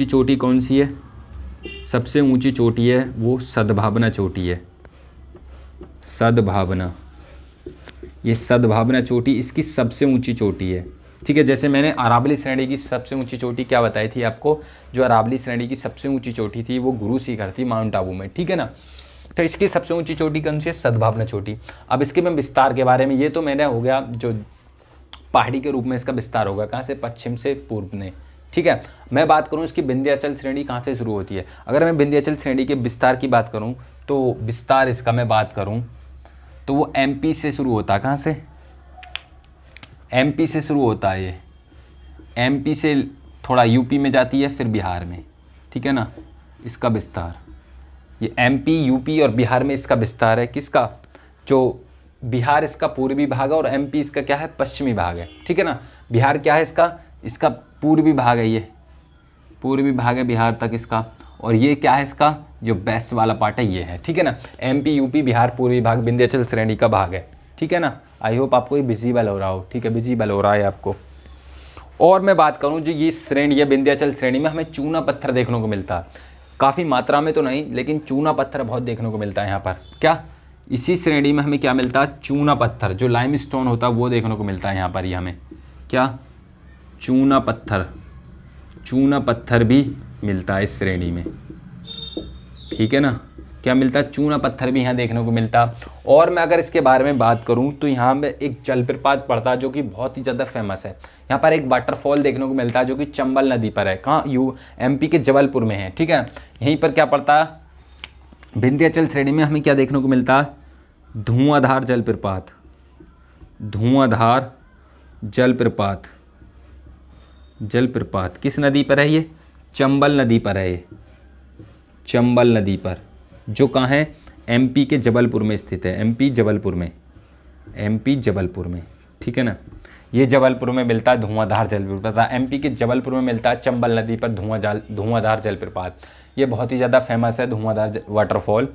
चोटी कौन सी है, सबसे ऊंची चोटी है वो सद्भावना चोटी है, सद्भावना, ये सद्भावना चोटी इसकी सबसे ऊंची चोटी है, ठीक है। जैसे मैंने अरावली श्रेणी की सबसे ऊंची चोटी क्या बताई थी आपको, जो अरावली श्रेणी की सबसे ऊंची चोटी थी वो गुरु शिखर थी माउंट आबू में, ठीक है ना। तो इसकी सबसे ऊंची चोटी कौन सी है, सद्भावना चोटी। अब इसके मैं विस्तार के बारे में, ये तो मैंने हो गया जो पहाड़ी के रूप में इसका विस्तार होगा, कहाँ से, पश्चिम से पूर्व में, ठीक है। मैं बात करूँ इसकी विंध्याचल श्रेणी कहाँ से शुरू होती है। अगर मैं विंध्याचल श्रेणी के विस्तार की बात करूँ तो विस्तार इसका मैं बात करूँ तो वो एमपी से शुरू होता है। कहाँ से, एमपी से शुरू होता है। ये एमपी से थोड़ा यूपी में जाती है, फिर बिहार में, ठीक है ना। इसका विस्तार ये एमपी, यूपी और बिहार में इसका विस्तार है। किसका, जो बिहार इसका पूर्वी भाग है और एमपी इसका क्या है, पश्चिमी भाग है, ठीक है ना। बिहार क्या है इसका पूर्वी भाग है, ये पूर्वी भाग है बिहार तक इसका। और ये क्या है, इसका जो बेस्ट वाला पार्ट है ये है, ठीक है ना। एमपी, यूपी, बिहार पूर्वी भाग विंध्याचल श्रेणी का भाग है, ठीक है ना। आई होप आपको ये विजिबल हो रहा हो, ठीक है, विजिबल हो रहा है आपको। और मैं बात करूं जो ये श्रेणी है विंध्याचल श्रेणी में हमें चूना पत्थर देखने को मिलता है, काफ़ी मात्रा में तो नहीं, लेकिन चूना पत्थर बहुत देखने को मिलता है यहाँ पर। क्या, इसी श्रेणी में हमें क्या मिलता है, चूना पत्थर, जो लाइमस्टोन होता है वो देखने को मिलता है यहाँ पर। ये हमें क्या, चूना पत्थर भी मिलता है इस श्रेणी में, ठीक है ना। क्या मिलता है, चूना पत्थर भी यहाँ देखने को मिलता है। और मैं अगर इसके बारे में बात करूँ तो यहाँ में एक जलप्रपात पड़ता है जो कि बहुत ही ज़्यादा फेमस है। यहाँ पर एक वाटरफॉल देखने को मिलता है जो कि चंबल नदी पर है। कहाँ, एमपी के जबलपुर में है, ठीक है। यहीं पर क्या पड़ता है, विंध्याचल श्रेणी में हमें क्या देखने को मिलता है, धुआंधार जलप्रपात किस नदी पर है, ये चंबल नदी पर है। ये चंबल नदी पर, जो कहाँ है, एमपी के जबलपुर में स्थित है, एमपी जबलपुर में, ठीक है ना। ये जबलपुर में मिलता है धुआंधार जलप्रपात, एमपी के जबलपुर में मिलता है चंबल नदी पर धुआंधार जलप्रपात। ये बहुत ही ज़्यादा फेमस है धुआंधार वाटरफॉल।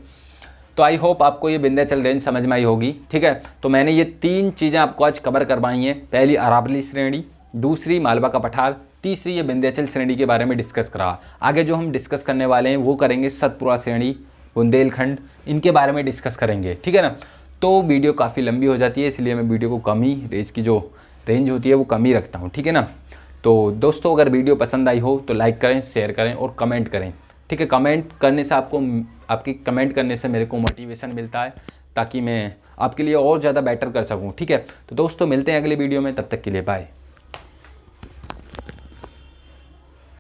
तो आई होप आपको ये विंध्याचल रेंज समझ में आई होगी, ठीक है। तो मैंने ये 3 चीज़ें आपको आज कवर करवाई हैं। पहली अरावली श्रेणी, दूसरी मालवा का पठार, तीसरी ये विंध्याचल श्रेणी के बारे में डिस्कस करा। आगे जो हम डिस्कस करने वाले हैं वो करेंगे सतपुड़ा श्रेणी, बुंदेलखंड, इनके बारे में डिस्कस करेंगे, ठीक है ना। तो वीडियो काफ़ी लंबी हो जाती है, इसलिए मैं वीडियो को कम ही, इसकी जो रेंज होती है वो कम ही रखता हूँ, ठीक है ना। तो दोस्तों अगर वीडियो पसंद आई हो तो लाइक करें, शेयर करें और कमेंट करें, ठीक है। कमेंट करने से आपकी कमेंट करने से मेरे को मोटिवेशन मिलता है, ताकि मैं आपके लिए और ज़्यादा बेटर कर सकूँ, ठीक है। तो दोस्तों मिलते हैं अगले वीडियो में, तब तक के लिए बाय।